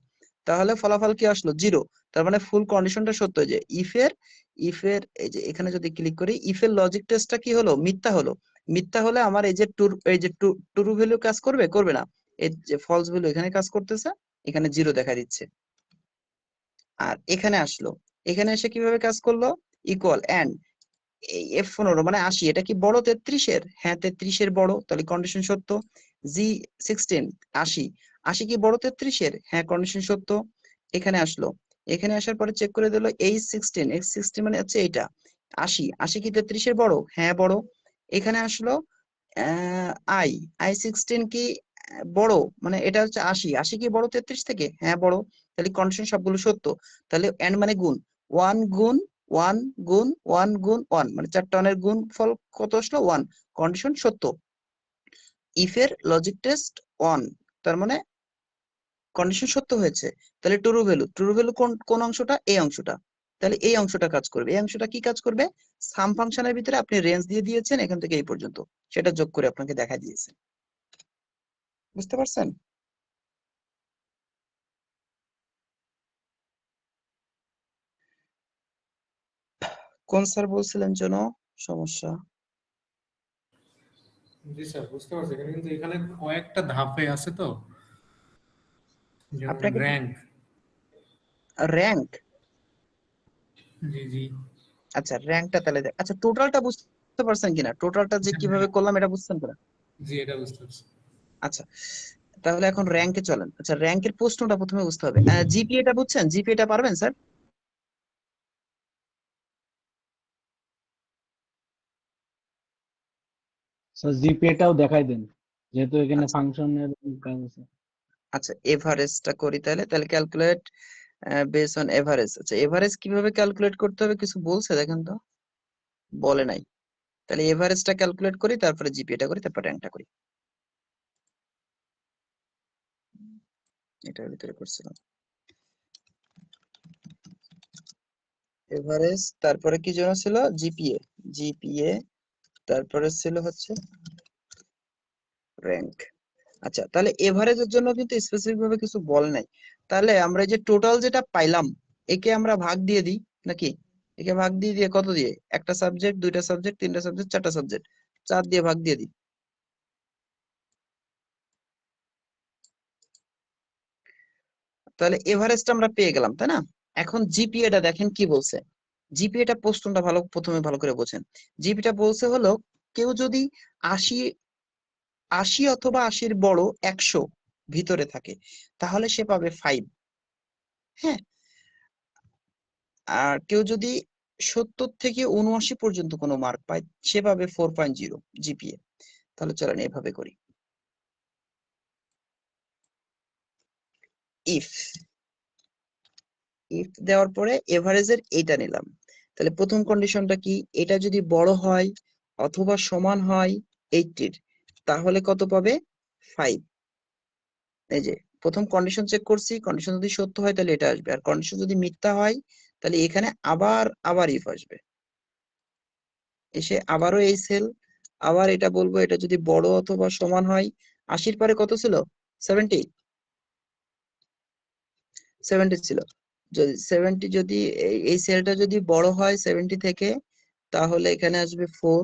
তাহলে ফলাফল কি আসলো 0। তার মানে ফুল কন্ডিশনটা সত্য। যে ইফের এই যে এখানে যদি ক্লিক করি, ইফের লজিক টেস্টটা কি হলো? মিথ্যা হলো। মিথ্যা হলে আমার এই যে ট্রু ভ্যালু কাজ করবে করবে না, এই যে ফলস ভ্যালু এখানে কাজ করতেছে, এখানে 0 দেখা দিচ্ছে। আর এখানে আসলো, এখানে এসে কিভাবে কাজ করলো, ইকুয়াল এন্ড এই F15 মানে 80, এটা কি বড় 33-এর? হ্যাঁ 33-এর বড়, তাহলে কন্ডিশন সত্য। G16 80 কি বড় 33-এর? হ্যাঁ কন্ডিশন সত্য। এখানে আসলো, এখানে আসার পরে চেক করে দিল H16 মানে হচ্ছে এটা 80 কি 33-এর বড়? হ্যাঁ বড়। এখানে আসলো I16 কি বড়, মানে এটা হচ্ছে 80 কি বড় 33 থেকে? হ্যাঁ বড়। তাহলে কন্ডিশন সবগুলো সত্য। তাহলে এন্ড মানে গুণ, 1 গুণ 1 গুণ 1 গুণ 1, মানে 4টা 1-এর গুণ ফল কত আসলো? 1, কন্ডিশন সত্য। ইফের লজিক টেস্ট 1, তার মানে কন্ডিশন সত্য হয়েছে। তাহলে ট্রু ভ্যালু কোন অংশটা? এই অংশটা। তাহলে এই অংশটা কাজ করবে। এই অংশটা কি কাজ করবে? সাম ফাংশনের ভিতরে আপনি রেঞ্জ দিয়ে দিয়েছেন এখান থেকে এই পর্যন্ত, সেটা যোগ করে আপনাকে দেখা দিয়েছে। বুঝতে পারছেন? কোন স্যার বলছিলেন যেন সমস্যা? জি স্যার বুঝতে পারছি, এখানে কিন্তু এখানে কয়েকটা ধাপে আছে তো, যেমন আপনাকে র্যাঙ্ক। র্যাঙ্ক, জি জি। আচ্ছা র্যাঙ্কটা তাহলে আচ্ছা টোটালটা বুঝতে পারছেন কিনা? টোটালটা যে কিভাবে করলাম এটা বুঝছেন কিনা? জি এটা বুঝতে পারছি। আচ্ছা তাহলে এখন র্যাঙ্কে চলেন। আচ্ছা র্যাঙ্কের প্রশ্নটা প্রথমে বুঝতে হবে। জিপিএটা বুঝছেন? জিপিএটা পারবেন স্যার? স্যার জিপিএটাও দেখাই দেন, যেহেতু এখানে আচ্ছা ফাংশনের কাজ আছে। আচ্ছা, এভারেজটা করি তাহলে। তাহলে ক্যালকুলেট বেস অন এভারেজ। আচ্ছা, এভারেজ কিভাবে ক্যালকুলেট করতে হবে কিছু বলছে দেখেন তো? বলে নাই। তাহলে এভারেজটা ক্যালকুলেট করি, তারপরে জিপিএটা করি, তারপর র্যাঙ্কটা করি। এটার ভিতরে করছিলাম এভারেজ, তারপরে কি যেন ছিল জিপিএ। জিপিএ তারপরে ছিল হচ্ছে র্যাঙ্ক। আচ্ছা, তাহলে এভারেজের জন্য কিন্তু স্পেসিফিক ভাবে কিছু বলে নাই। তাহলে আমরা এই যে টোটাল যেটা পাইলাম একে আমরা ভাগ দিয়ে দিই নাকি? একে ভাগ দিয়ে দিয়ে কত দিয়ে? একটা সাবজেক্ট, দুইটা সাবজেক্ট, তিনটা সাবজেক্ট, চারটা সাবজেক্ট, 4 দিয়ে ভাগ দিয়ে দিই। তাহলে এভারেজটা আমরা পেয়ে গেলাম, তাই না? এখন জিপিএটা দেখেন কি বলছে। জিপিএটা প্রশ্নটা প্রথমে ভালো করে বোঝেন। জিপিটা বলছে হলো কেউ যদি 80 80 অথবা 80-র বড় 100 ভিতরে থাকে তাহলে সে পাবে 5। হ্যাঁ, আর কেউ যদি 70 থেকে 79 পর্যন্ত কোনো মার্ক পায় সে পাবে 4.0 জিপিএ। তাহলে চলেন এভাবে করি। ইফ ইফ দেওয়ার পরে এভারেজের এইটা নিলাম। তাহলে প্রথম কন্ডিশনটা কি? এটা যদি বড় হয় অথবা সমান হয় 80-র তাহলে কত পাবে? 5। এই যে প্রথম কন্ডিশন চেক করছি, কন্ডিশন যদি সত্য হয় তাহলে এটা আসবে, আর কন্ডিশন যদি মিথ্যা হয় তাহলে এখানে আবার ইফ আসবে। এসে আবারও এই সেল, আবার এটা বলবো এটা যদি বড় অথবা সমান হয় 80-র পরে কত ছিল? 70 ছিল। যদি 70 যদি এই সেলটা যদি বড় হয় 70 থেকে তাহলে এখানে আসবে 4।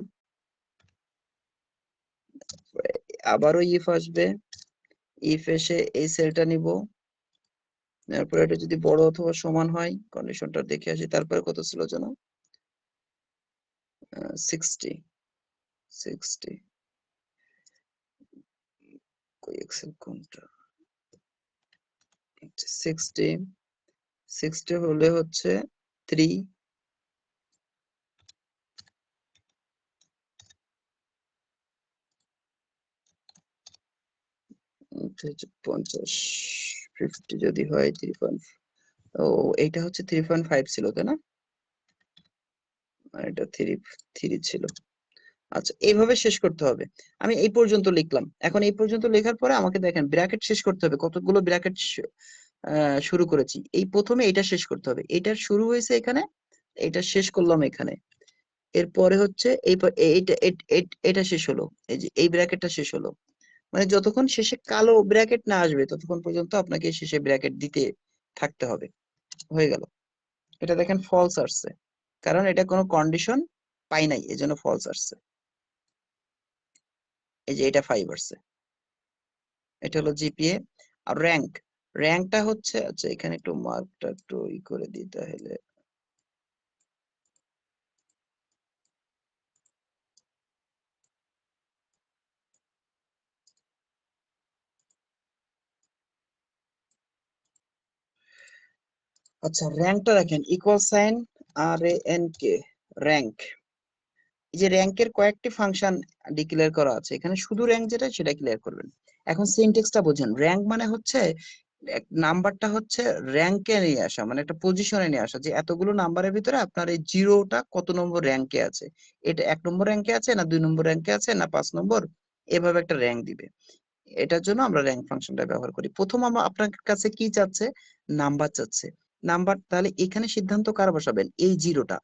আবারও ইফ আসবে, ইফ এসে এই সেলটা নিব, তারপরে এটা যদি বড় অথবা সমান হয় কন্ডিশনটা দেখে আসি। তারপরে কত ছিল যেন? 60 কই এক্সেল কোনটা? 60 হলে হচ্ছে 3, এটা হচ্ছে 50, 50 যদি হয় 3. ও এইটা হচ্ছে 3.5 ছিল তাই না? আর এটা 3 ছিল। আচ্ছা, এইভাবে শেষ করতে হবে। আমি এই পর্যন্ত লিখলাম। এখন এই পর্যন্ত লেখার পরে আমাকে দেখেন ব্র্যাকেট শেষ করতে হবে। কতগুলো ব্র্যাকেট শুরু করেছি। এই প্রথমে এটা শেষ করতে হবে। এটার শুরু হয়েছে এখানে, এটা শেষ করলাম এখানে। এরপরে হচ্ছে এটা শেষ হলো, এই যে এই ব্র্যাকেটটা শেষ হলো। মানে যতক্ষণ শেষে কালো ব্র্যাকেট না আসবে ততক্ষণ পর্যন্ত আপনাকে শেষে ব্র্যাকেট দিতে থাকতে হবে। হয়ে গেল। এটা দেখেন ফলস আসছে, কারণ এটা কোনো কন্ডিশন পাই নাই, এজন্য ফলস আসছে। এই যে এটা 5 আসছে। এটা হলো জিপিএ। আর র্যাঙ্কটা হচ্ছে, আচ্ছা এখানে একটু মার্কটা একটু করে দিই তাহলে। আচ্ছা, র্যাঙ্কটা দেখেন ইকুয়াল সাইন RANK, র্যাঙ্ক। এই যে র্যাঙ্কের কয়েকটি ফাংশন ডিক্লেয়ার করা আছে, এখানে শুধু র্যাঙ্ক যেটা সেটা ক্লিয়ার করবেন। এখন সিনট্যাক্সটা বোঝেন। র্যাঙ্ক মানে হচ্ছে নাম্বারটা হচ্ছে র্যাঙ্কে নিয়ে আসা, মানে একটা পজিশনে নিয়ে আসা, যে এতগুলো নাম্বারের ভিতরে আপনার এই জিরোটা কত নম্বর র্যাঙ্কে আছে, এটা 1 নম্বর র্যাঙ্কে আছে না 2 নম্বর র্যাঙ্কে আছে না 5 নম্বর, এভাবে একটা র্যাঙ্ক দিবে। এটার জন্য আমরা র্যাঙ্ক ফাংশনটা ব্যবহার করি। প্রথম আমরা আপনার কাছে কি চাচ্ছে? নাম্বার চাচ্ছে। নাম্বার, তাহলে এখানে সিদ্ধান্ত কার বসাবেন? এই জিরোটা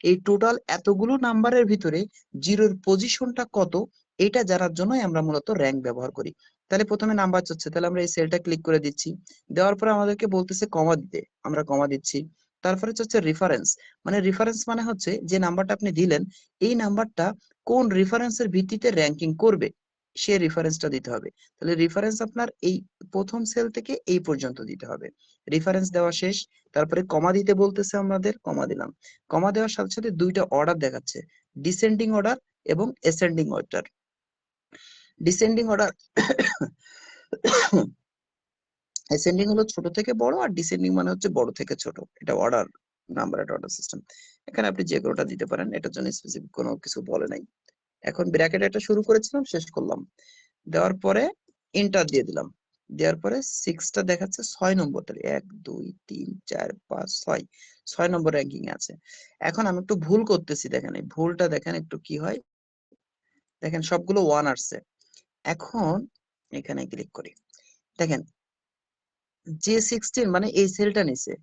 এই টোটাল এতগুলো নাম্বারের ভিতরে জিরোর পজিশনটা কত এটা জানার জন্যই আমরা মূলত র্যাঙ্ক ব্যবহার করি। তাহলে প্রথমে নাম্বার চাচ্ছে, তাহলে আমরা এই সেলটা ক্লিক করে দিচ্ছি। দেওয়ার পরে আমাদেরকে বলতেছে কমা দিতে, আমরা কমা দিচ্ছি। তারপরে চাচ্ছে রেফারেন্স, মানে রেফারেন্স মানে হচ্ছে যে নাম্বারটা আপনি দিলেন এই নাম্বারটা কোন রেফারেন্সের ভিত্তিতে র্যাঙ্কিং করবে সে রেফারেন্সটা দিতে হবে। তাহলে রেফারেন্স আপনার এই প্রথম সেল থেকে এই পর্যন্ত দিতে হবে। রেফারেন্স দেওয়া শেষ। তারপরে কমা দিতে বলতেছে, আমাদের কমা দিলাম। কমা দেওয়ার সাথে সাথে দুইটা অর্ডার দেখাচ্ছে, ডিসেন্ডিং অর্ডার এবং ascending order. Descending order ascending হলো ছোট থেকে বড়, আর ডিসেন্ডিং মানে হচ্ছে বড় থেকে ছোট। এটা অর্ডার নাম্বার, এটা অর্ডার সিস্টেম। এখানে আপনি যে কোনোটা দিতে পারেন, এটার জন্য স্পেসিফিক কোনো কিছু বলে নাই। এখন ব্র্যাকেট একটা শুরু করেছিলাম, শেষ করলাম। দেওয়ার পরে এন্টার দিয়ে দিলাম। দেওয়ার পরে 6টা দেখাচ্ছে 6 নম্বরটা, 1 2 3 4 5 6, 6 নম্বর র্যাঙ্কিং আছে। এখন আমি একটু ভুল করতেছি, দেখেন এই ভুলটা দেখেন একটু কি হয়। দেখেন সবগুলো 1 আসছে। এখন এখানে ক্লিক করি, দেখেন J16 মানে এই সেলটা নিচে,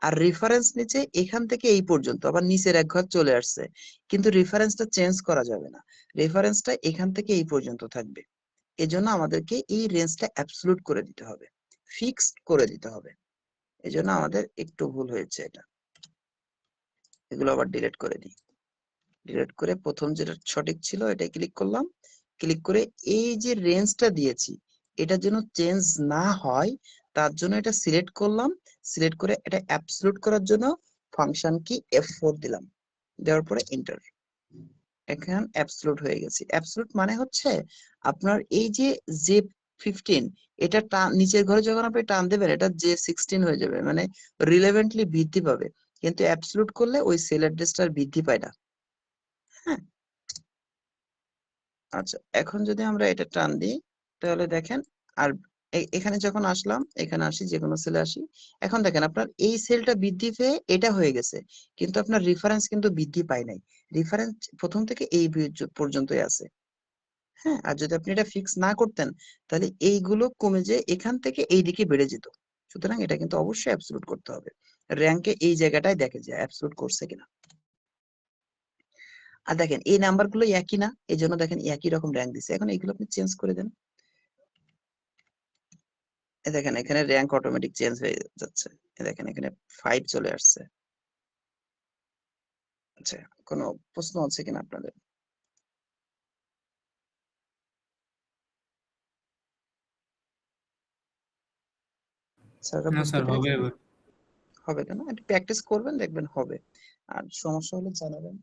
আর রেফারেন্স নিচে এখান থেকে এই পর্যন্ত, আবার নিচের এক ঘর চলে আসছে, কিন্তু রেফারেন্সটা চেঞ্জ করা যাবে না, রেফারেন্সটা এখান থেকে এই পর্যন্ত থাকবে। এজন্য আমাদেরকে এই রেঞ্জটা অ্যাবসলিউট করে দিতে হবে, ফিক্সড করে দিতে হবে। এজন্য আমাদের একটু ভুল হয়েছে, এটা এগুলো আবার ডিলিট করে দিই। ডিলিট করে প্রথম যেটা সঠিক ছিল এটা ক্লিক করলাম। ক্লিক করে এই যে রেঞ্জটা দিয়েছি এটা যেন চেঞ্জ না হয় তার জন্য এটা সিলেক্ট করলাম। সিলেক্ট করে এটা অ্যাবসলিউট করার জন্য ফাংশন কি F4 দিলাম। দেওয়ার পরে এন্টার। এখন অ্যাবসলিউট হয়ে গেছে। অ্যাবসলিউট মানে হচ্ছে আপনার এই যে J15 এটা নিচের ঘরে যখন আপনি টান দেবেন এটা J16 হয়ে যাবে, মানে রিলেভেন্টলি বৃদ্ধি পাবে। কিন্তু অ্যাবসলিউট করলে ওই সেল অ্যাড্রেসটার বৃদ্ধি পায় না। হ্যাঁ, আচ্ছা এখন যদি আমরা এটা টান দিই তাহলে দেখেন, আর এখানে যখন আসলাম, এখানে আসি, যে কোনো সেলে আসি, এখন দেখেন আপনার এই সেলটা বৃদ্ধি পেয়ে এটা হয়ে গেছে, কিন্তু আপনার রেফারেন্স কিন্তু বৃদ্ধি পায় নাই। রেফারেন্স প্রথম থেকে এই পর্যন্তই আছে। হ্যাঁ, আর যদি আপনি এটা ফিক্স না করতেন তাহলে এইগুলো কমে যে এখান থেকে এই দিকে বেড়ে যেত। সুতরাং এটা কিন্তু অবশ্যই অ্যাবসলিউট করতে হবে। র্যাঙ্কে এই জায়গাটায় দেখে যে অ্যাবসলিউট করছে কিনা। আর দেখেন এই নাম্বারগুলো একই না, এই জন্য দেখেন একই রকম র্যাঙ্ক দিছে। এখন এইগুলো আপনি চেঞ্জ করে দেন, দেখেন এখানে র্যাঙ্ক অটোমেটিক চেঞ্জ হয়ে যাচ্ছে। দেখেন এখানে 5 চলে আসছে। আচ্ছা, কোনো প্রশ্ন আছে কিনা আপনাদের? স্যাররা না বুঝতে স্যার, হবে পেরেছেন? এবার। হবে তো না? একটু প্র্যাকটিস করবেন, দেখবেন হবে। আর সমস্যা হলে জানাবেন।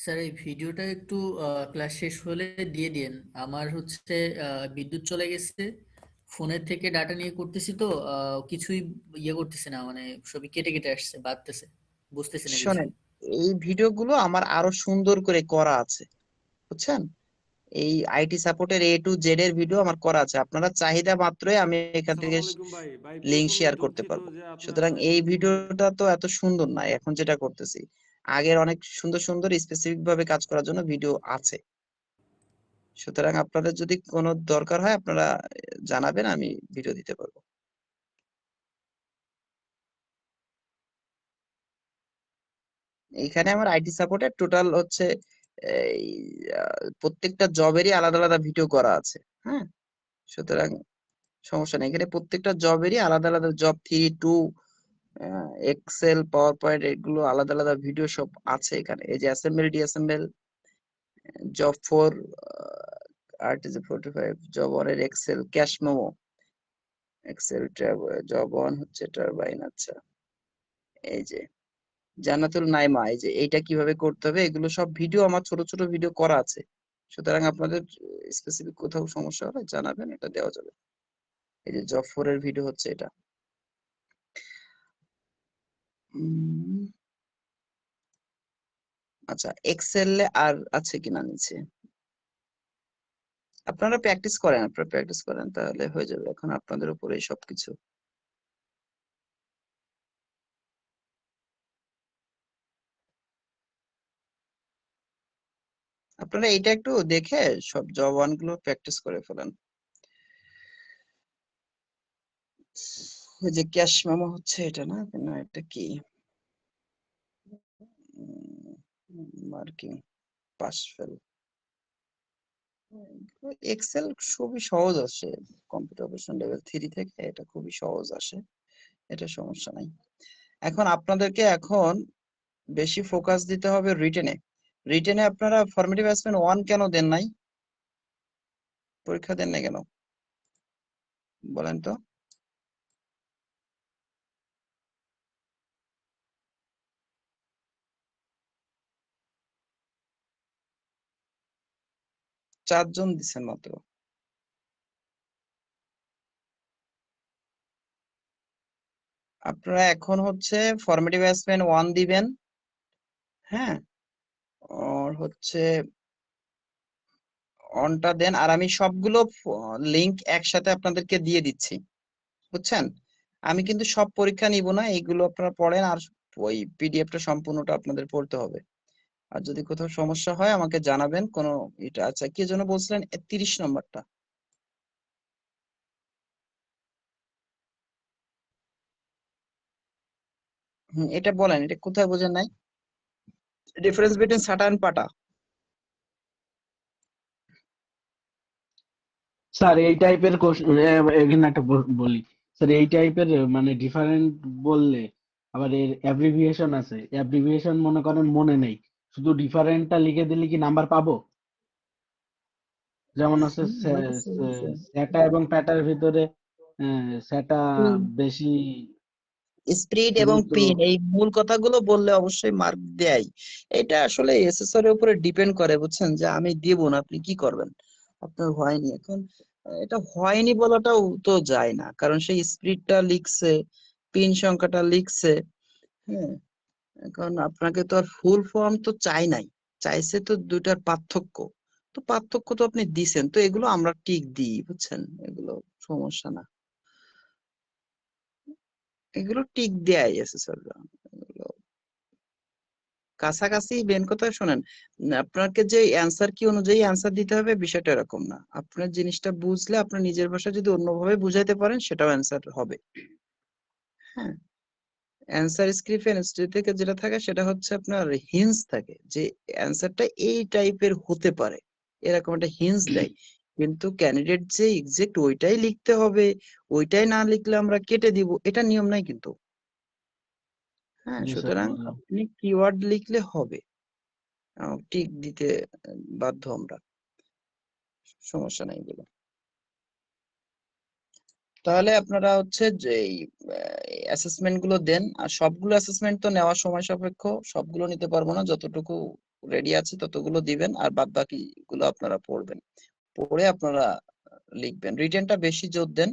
স্যার এই ভিডিওটা একটু ক্লাস শেষ হলে দিয়ে দিন। আমার হচ্ছে বিদ্যুৎ চলে গেছে, ফোনের থেকে ডাটা নিয়ে করতেছি তো কিছুই ইয়ে করতেছে না, মানে সবই কেটে কেটে আসছে, বাড়তেছে, বুঝতেছি না শোনেন, কিছুই। এই ভিডিওগুলো আমার আরো সুন্দর করে করা আছে, বুঝছেন? এই আইটি সাপোর্টের A to Z এর ভিডিও আমার করা আছে, আপনারা চাহিদা মাত্রই আমি এখান থেকে আসসালামু আলাইকুম ভাই। ভাই লিংক প্রথমে শেয়ার করতে দুঃখিত পারবো। যে আপনার সুতরাং এই মানে ভিডিওটা তো এত সুন্দর না এখন যেটা করতেছি, আগের অনেক সুন্দর সুন্দর স্পেসিফিক ভাবে কাজ করার জন্য ভিডিও আছে। সুতরাং আপনাদের যদি কোনো দরকার হয় আপনারা জানাবেন, আমি ভিডিও দিতে পারবো। এইখানে আমার আইটি সাপোর্টের টোটাল হচ্ছে এই প্রত্যেকটা জবেরই আলাদা আলাদা ভিডিও করা আছে। হ্যাঁ, সুতরাং সমস্যা নেই, এখানে প্রত্যেকটা জবেরই আলাদা আলাদা, জব 3 2 এক্সেল পাওয়ার পয়েন্ট এগুলো আলাদা আলাদা ভিডিও সব আছে এখানে। এই যে assemble disassemble, job 4 RTG 45, job 1 এর excel cash memo, excel job 1 হচ্ছে টারবাইন। আচ্ছা, এই যে জান্নাতুল নাইমা, এই যে এইটা কিভাবে করতে হবে এগুলো সব ভিডিও আমার ছোট ছোট ভিডিও করা আছে। সুতরাং আপনাদের স্পেসিফিক কোথাও সমস্যা হলে জানাবেন, এটা দেওয়া যাবে। এই যে জব 4 এর ভিডিও হচ্ছে এটা। আচ্ছা, এক্সেল আর আছে কিনা নিচে? আপনারা প্র্যাকটিস করেন, আপনারা প্র্যাকটিস করেন তাহলে হয়ে যাবে। এখন আপনাদের উপরেই সবকিছু। আপনারা এইটা একটু দেখে সব জব 1 গুলো প্র্যাকটিস করে ফেলেন। ওই যে ক্যাশ মেমো হচ্ছে এটা না, না এটা কি মার্কিং পাস ফেল। এক্সেল খুবই সহজ আসে, কম্পিউটার অপারেশন লেভেল 3 থেকে এটা খুবই সহজ আসে, এটা সমস্যা নাই। এখন আপনাদেরকে এখন বেশি ফোকাস দিতে হবে রিটেনে। রিটেনে আপনারা ফর্মেটিভ অ্যাসাইনমেন্ট 1 কেন দেন নাই? পরীক্ষা দেন না কেন বলেন তো? চারজন দিচ্ছেন মাত্র। আপনারা এখন হচ্ছে ফর্মেটিভ অ্যাসাইনমেন্ট 1 দিবেন। হ্যাঁ, আর হচ্ছে অনটা দেন, আর আমি সবগুলো লিংক একসাথে আপনাদেরকে দিয়ে দিচ্ছি, বুঝছেন? আমি কিন্তু সব পরীক্ষা নিব না, এইগুলো আপনারা পড়েন, আর ওই পিডিএফটা সম্পূর্ণটা আপনাদের পড়তে হবে। আর যদি কোথাও সমস্যা হয় আমাকে জানাবেন, কোনো এটা। আচ্ছা, কি যেন বলছিলেন 30 নম্বরটা? এটা বলেন, এটা কোথায় বোঝেন নাই? ডিফারেন্স বিটুইন সাটা এন্ড পাটা। স্যার এই টাইপের এখানে একটা বলি স্যার, এই টাইপের মানে ডিফারেন্ট বললে আবার এর অ্যাব্রিভিয়েশন আছে, অ্যাব্রিভিয়েশন মনে করেন মনে নেই, শুধু ডিফারেন্টটা লিখে দিলে কি নাম্বার পাবো? যেমন আছে স্যাটা এবং প্যাটার ভিতরে স্যাটা বেশি স্প্রিড এবং দ্রুত। পিন, এই মূল কথাগুলো বললে অবশ্যই মার্ক দেয়। এটা আসলে এসএসআর এর উপরে ডিপেন্ড করে, বুঝছেন? যে আমি দিব না, আপনি কি করবেন? আপনার হয়নি এখন, এটা হয়নি বলাটাও তো যায় না, কারণ সেই স্প্রিডটা লিখছে, পিন সংখ্যাটা লিখছে। হ্যাঁ, এখন আপনাকে তো আর ফুল ফর্ম তো চাই নাই, চাইছে তো দুইটার পার্থক্য। তো পার্থক্য তো আপনি দিছেন, তো এগুলো আমরা টিক দিই, বুঝছেন? এগুলো সমস্যা না, এগুলো টিক দেয় এসএসআর। কাছাকাছি মেন কথা শোনেন, আপনাকে যে অ্যান্সার কি অনুযায়ী অ্যান্সার দিতে হবে বিষয়টা এরকম না। আপনার জিনিসটা বুঝলে আপনার নিজের ভাষায় যদি অন্যভাবে বুঝাইতে পারেন সেটাও অ্যান্সার হবে। হ্যাঁ, অ্যান্সার স্ক্রিপ্ট থেকে যেটা থাকে সেটা হচ্ছে আপনার হিন্স থাকে, যে অ্যান্সারটা এই টাইপের হতে পারে, এরকম একটা হিন্স দেয়। কিন্তু ক্যান্ডিডেট যে এক্সাক্ট ওইটাই লিখতে হবে, ওইটাই না লিখলে আমরা কেটে দিব, এটা নিয়ম নাই কিন্তু। হ্যাঁ, জি স্যার, সুতরাং বুঝলাম। আপনি কিওয়ার্ড লিখলে হবে, টিক দিতে বাধ্য আমরা, সমস্যা নাই এগুলো। তাহলে আপনারা হচ্ছে যে অ্যাসেসমেন্ট গুলো দেন, আর সবগুলো অ্যাসেসমেন্ট তো নেওয়ার সময় সাপেক্ষ, সবগুলো নিতে পারবো না, যতটুকু রেডি আছে ততগুলো দিবেন, আর বাদ বাকি গুলো আপনারা পড়বেন, পড়ে আপনারা লিখবেন। রিটেনটা বেশি জোর দেন,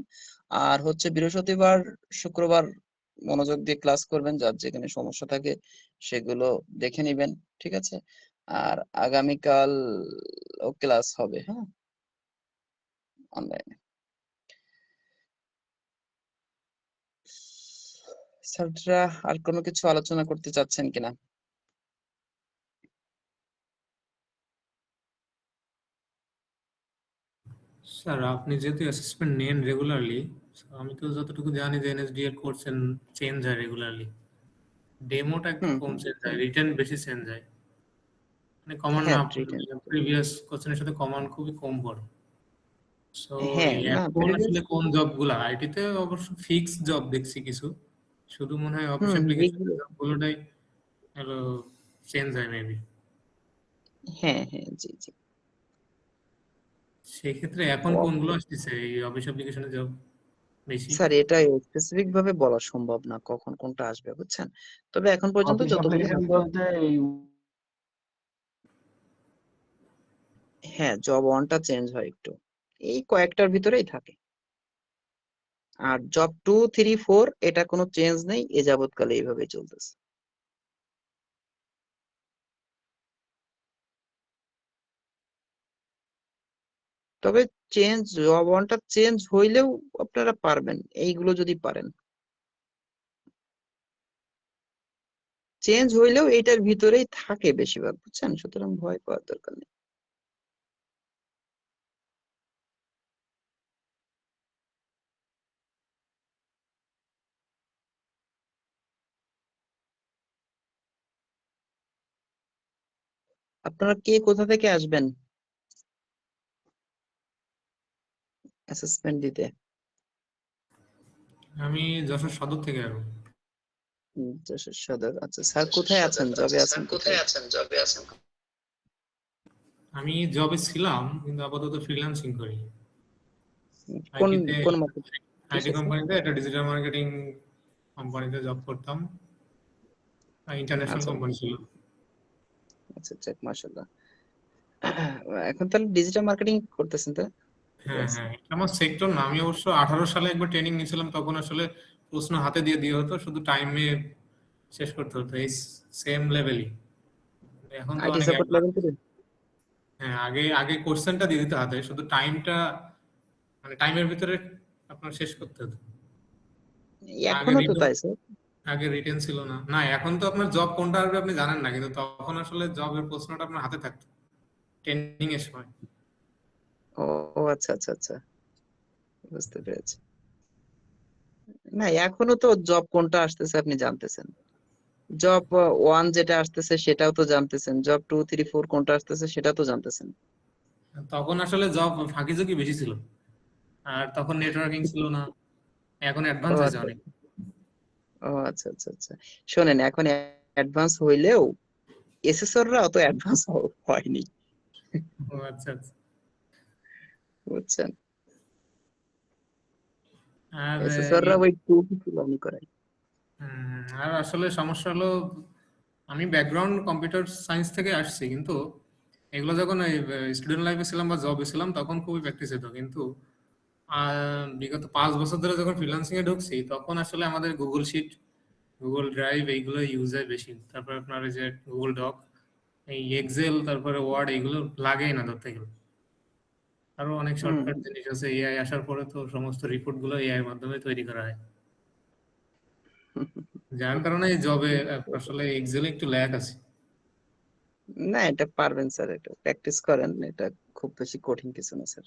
আর হচ্ছে বৃহস্পতিবার শুক্রবার মনোযোগ দিয়ে ক্লাস করবেন, যার যেখানে সমস্যা থাকে সেগুলো দেখে নিবেন, ঠিক আছে? আর আগামীকাল ও ক্লাস হবে, হ্যাঁ, অনলাইনে। স্যাররা আর কোনো কিছু আলোচনা করতে চাচ্ছেন কিনা? স্যার আপনি যেহেতু অ্যাসেসমেন্ট নেন রেগুলারলি, আমি তো যতটুকু জানি যে এনএসডি এর কোর্স চেঞ্জ হয় রেগুলারলি, ডেমোটা একটু কম চেঞ্জ হয়, রিটেন বেশি চেঞ্জ হয়, মানে কমান না হ্যাঁ, রিটেন, প্রিভিয়াস কোশ্চেনের সাথে কমান খুবই কম পড়ে। সো হ্যাঁ, না এখন আসলে কোন জবগুলো আইটিতে অবশ্য ফিক্স জব দেখছি কিছু, শুধু মনে হয় অফিস অ্যাপ্লিকেশন এইগুলো, জবগুলোটাই হলো চেঞ্জ হয় মেবি। হ্যাঁ হ্যাঁ, জি জি। সেই ক্ষেত্রে এখন কোনগুলো আসতেছে এই অফিস অ্যাপ্লিকেশনের জব বেশি? স্যার এটা স্পেসিফিক ভাবে বলা সম্ভব না কখন কোনটা আসবে, বুঝছেন? তবে এখন পর্যন্ত অফিস যতগুলো, অ্যাপ্লিকেশন বলতে এই হ্যাঁ, জব ওয়ানটা চেঞ্জ হয় একটু, এই কয়েকটার ভিতরেই থাকে। আর জব 2, 3, 4 এটা কোনো চেঞ্জ নেই, এ যাবৎকালে এইভাবে চলতেছে। তবে চেঞ্জ, জব ওয়ানটা চেঞ্জ হইলেও আপনারা পারবেন, এইগুলো যদি পারেন। চেঞ্জ হইলেও এটার ভিতরেই থাকে বেশিরভাগ, বুঝছেন? সুতরাং ভয় পাওয়ার দরকার নেই। আপনারা কে কোথা থেকে আসবেন অ্যাসেসমেন্ট দিতে? আমি যশোর সদর থেকে আসবো। যশোর সদর, আচ্ছা। স্যার কোথায় আছেন, জবে আছেন কোথায়? আমি জবে ছিলাম কিন্তু আপাতত ফ্রিল্যান্সিং করি কোন আইটিতে। কোন মার্কেট? আইটি কোম্পানিতে, একটা ডিজিটাল মার্কেটিং কোম্পানিতে জব করতাম, ইন্টারন্যাশনাল আচ্ছা কোম্পানি ছিল। আচ্ছা, যাক মাশাআল্লাহ। এখন তাহলে ডিজিটাল মার্কেটিং করতেছেন তো? হ্যাঁ হ্যাঁ, এটা আমার সেক্টর না। আমি অবশ্য 18 সালে একবার ট্রেনিং নিয়েছিলাম, তখন আসলে প্রশ্ন হাতে দিয়ে দিয়ে হতো, শুধু টাইমে শেষ করতে হতো, এই সেম লেভেলই এখন তো আইটি অনেক সাপোর্ট লেভেল 3? হ্যাঁ, আগে আগে কোশ্চেনটা দিয়ে দিতে হাতে, শুধু টাইমটা মানে টাইমের ভিতরে আপনার শেষ করতে হতো। আগে এখনো তো রিটেন তাই স্যার। আগে রিটেন ছিল না। না, এখন তো আপনার জব কোনটা আসবে আপনি জানেন না, কিন্তু তখন আসলে জবের প্রশ্নটা আপনার হাতে থাকতো ট্রেনিং এর সময়। ও ও আচ্ছা আচ্ছা আচ্ছা, বুঝতে পেরেছি। না, এখনো তো জব কোনটা আসতেছে আপনি জানতেছেন। জব 1 যেটা আসতেছে সেটাও তো জানতেছেন, জব 2 3 4 কোনটা আসতেছে সেটা তো জানতেছেন। তখন আসলে জব ফাঁকি ঝুঁকি বেশি ছিল, আর তখন নেটওয়ার্কিং ছিল না। এখন ও অ্যাডভান্স হয়েছে আচ্ছা অনেক। ও আচ্ছা আচ্ছা আচ্ছা, শোনেন এখন অ্যাডভান্স হইলেও এসএসররা অত অ্যাডভান্স হয়নি, ও আচ্ছা আচ্ছা। বুঝছেন। আর এসএসররা ওই 2 কিলোমি করে। আর আসলে সমস্যা হলো, আমি ব্যাকগ্রাউন্ড কম্পিউটার সায়েন্স থেকে আসছি, কিন্তু এগুলো যখন স্টুডেন্ট লাইফে ছিলাম বা জবে ছিলাম তখন খুবই প্র্যাকটিস হতো, কিন্তু বিগত 5 বছর ধরে যখন ফ্রিল্যান্সিং এ ঢুকছি তখন আসলে আমাদের গুগল শিট, গুগল ড্রাইভ এইগুলো ইউজ হয় বেশি। তারপর আপনার এই যে গুগল ডক, এই এক্সেল, তারপরে ওয়ার্ড, এগুলো লাগেই না ধরতে গেলে। আরো অনেক শর্টকাট জিনিস আছে, এআই আসার পরে তো সমস্ত রিপোর্ট গুলো এআই এর মাধ্যমে তৈরি করা হয়, যার কারণে জবে আসলে এক্সেলে একটু ল্যাক আছে। না, এটা পারবেন স্যার, এটা প্র্যাকটিস করেন, এটা খুব বেশি কঠিন কিছু না স্যার।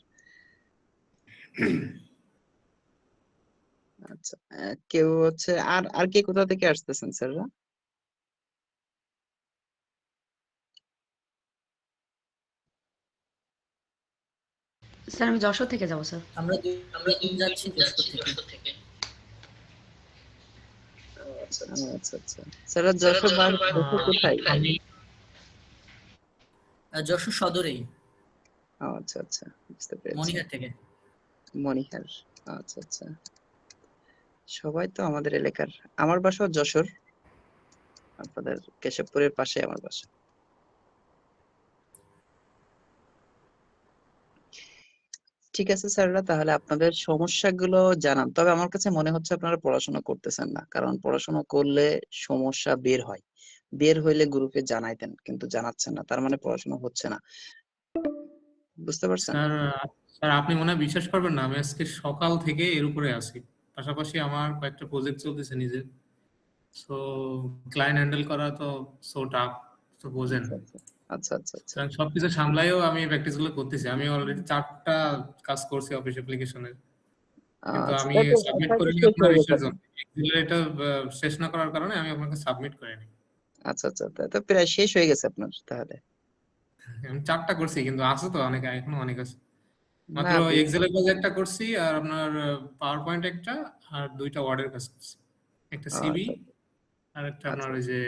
আচ্ছা, কেউ হচ্ছে আর আর কে কোথা থেকে আসতেছেন স্যাররা? স্যার আমি যশোর থেকে যাবো স্যার। আমরা দুজন যাচ্ছি যশোর থেকে। আচ্ছা আচ্ছা, স্যাররা যশোর যশোর কোথায়? আমি যশোর সদরেই, আচ্ছা আচ্ছা, বুঝতে পেরেছি। মনিহার থেকে। মনিহার, আচ্ছা আচ্ছা। সবাই তো আমাদের এলাকার। আমার বাসাও যশোর, আপনাদের কেশবপুরের পাশে আমার বাসা। ঠিক আছে স্যাররা, তাহলে আপনাদের সমস্যাগুলো জানান। তবে আমার কাছে মনে হচ্ছে আপনারা পড়াশোনা করতেছেন না, কারণ পড়াশোনা করলে সমস্যা বের হয়, বের হইলে গ্রুপে জানাইতেন, কিন্তু জানাচ্ছেন না, তার মানে পড়াশোনা হচ্ছে না, বুঝতে পারছেন? স্যার, স্যার আপনি মনে হয় বিশ্বাস করবেন না, আমি আজকে সকাল থেকে এর উপরে আছি। পাশাপাশি আমার কয়েকটা প্রজেক্ট চলতেছে নিজের, সো ক্লায়েন্ট হ্যান্ডেল করা তো সো টাফ, তো বোঝেন। আচ্ছা আচ্ছা আচ্ছা আচ্ছা আচ্ছা। সুতরাং সবকিছু সামলাইও আমি প্র্যাকটিস গুলো করতেছি। আমি অলরেডি 4টা কাজ করছি অফিস অ্যাপ্লিকেশনের, কিন্তু আচ্ছা, আমি তাহলে সাবমিট তাহলে করিনি শেষ আপনার হয়ে গেছে ইসের আপনার। জন্য। এক্সেলের এটা শেষ না করার কারণে আমি আপনাকে সাবমিট করিনি। আচ্ছা আচ্ছা, তো প্রায় শেষ হয়ে গেছে আপনার তাহলে। আমি 4টা করছি, কিন্তু আছে তো অনেক, এখনো অনেক আছে। না মাত্র এক্সেলের কাজ একটা করছি, আর আপনার পাওয়ার পয়েন্ট একটা, আর 2টা ওয়ার্ডের কাজ করছি। একটা সিভি, আচ্ছা আর একটা আপনার আচ্ছা ওই যে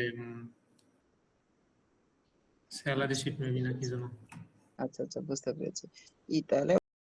স্যালারি আচ্ছা শিট মেবি না কি যেন। আচ্ছা আচ্ছা, বুঝতে পেরেছি। তাহলে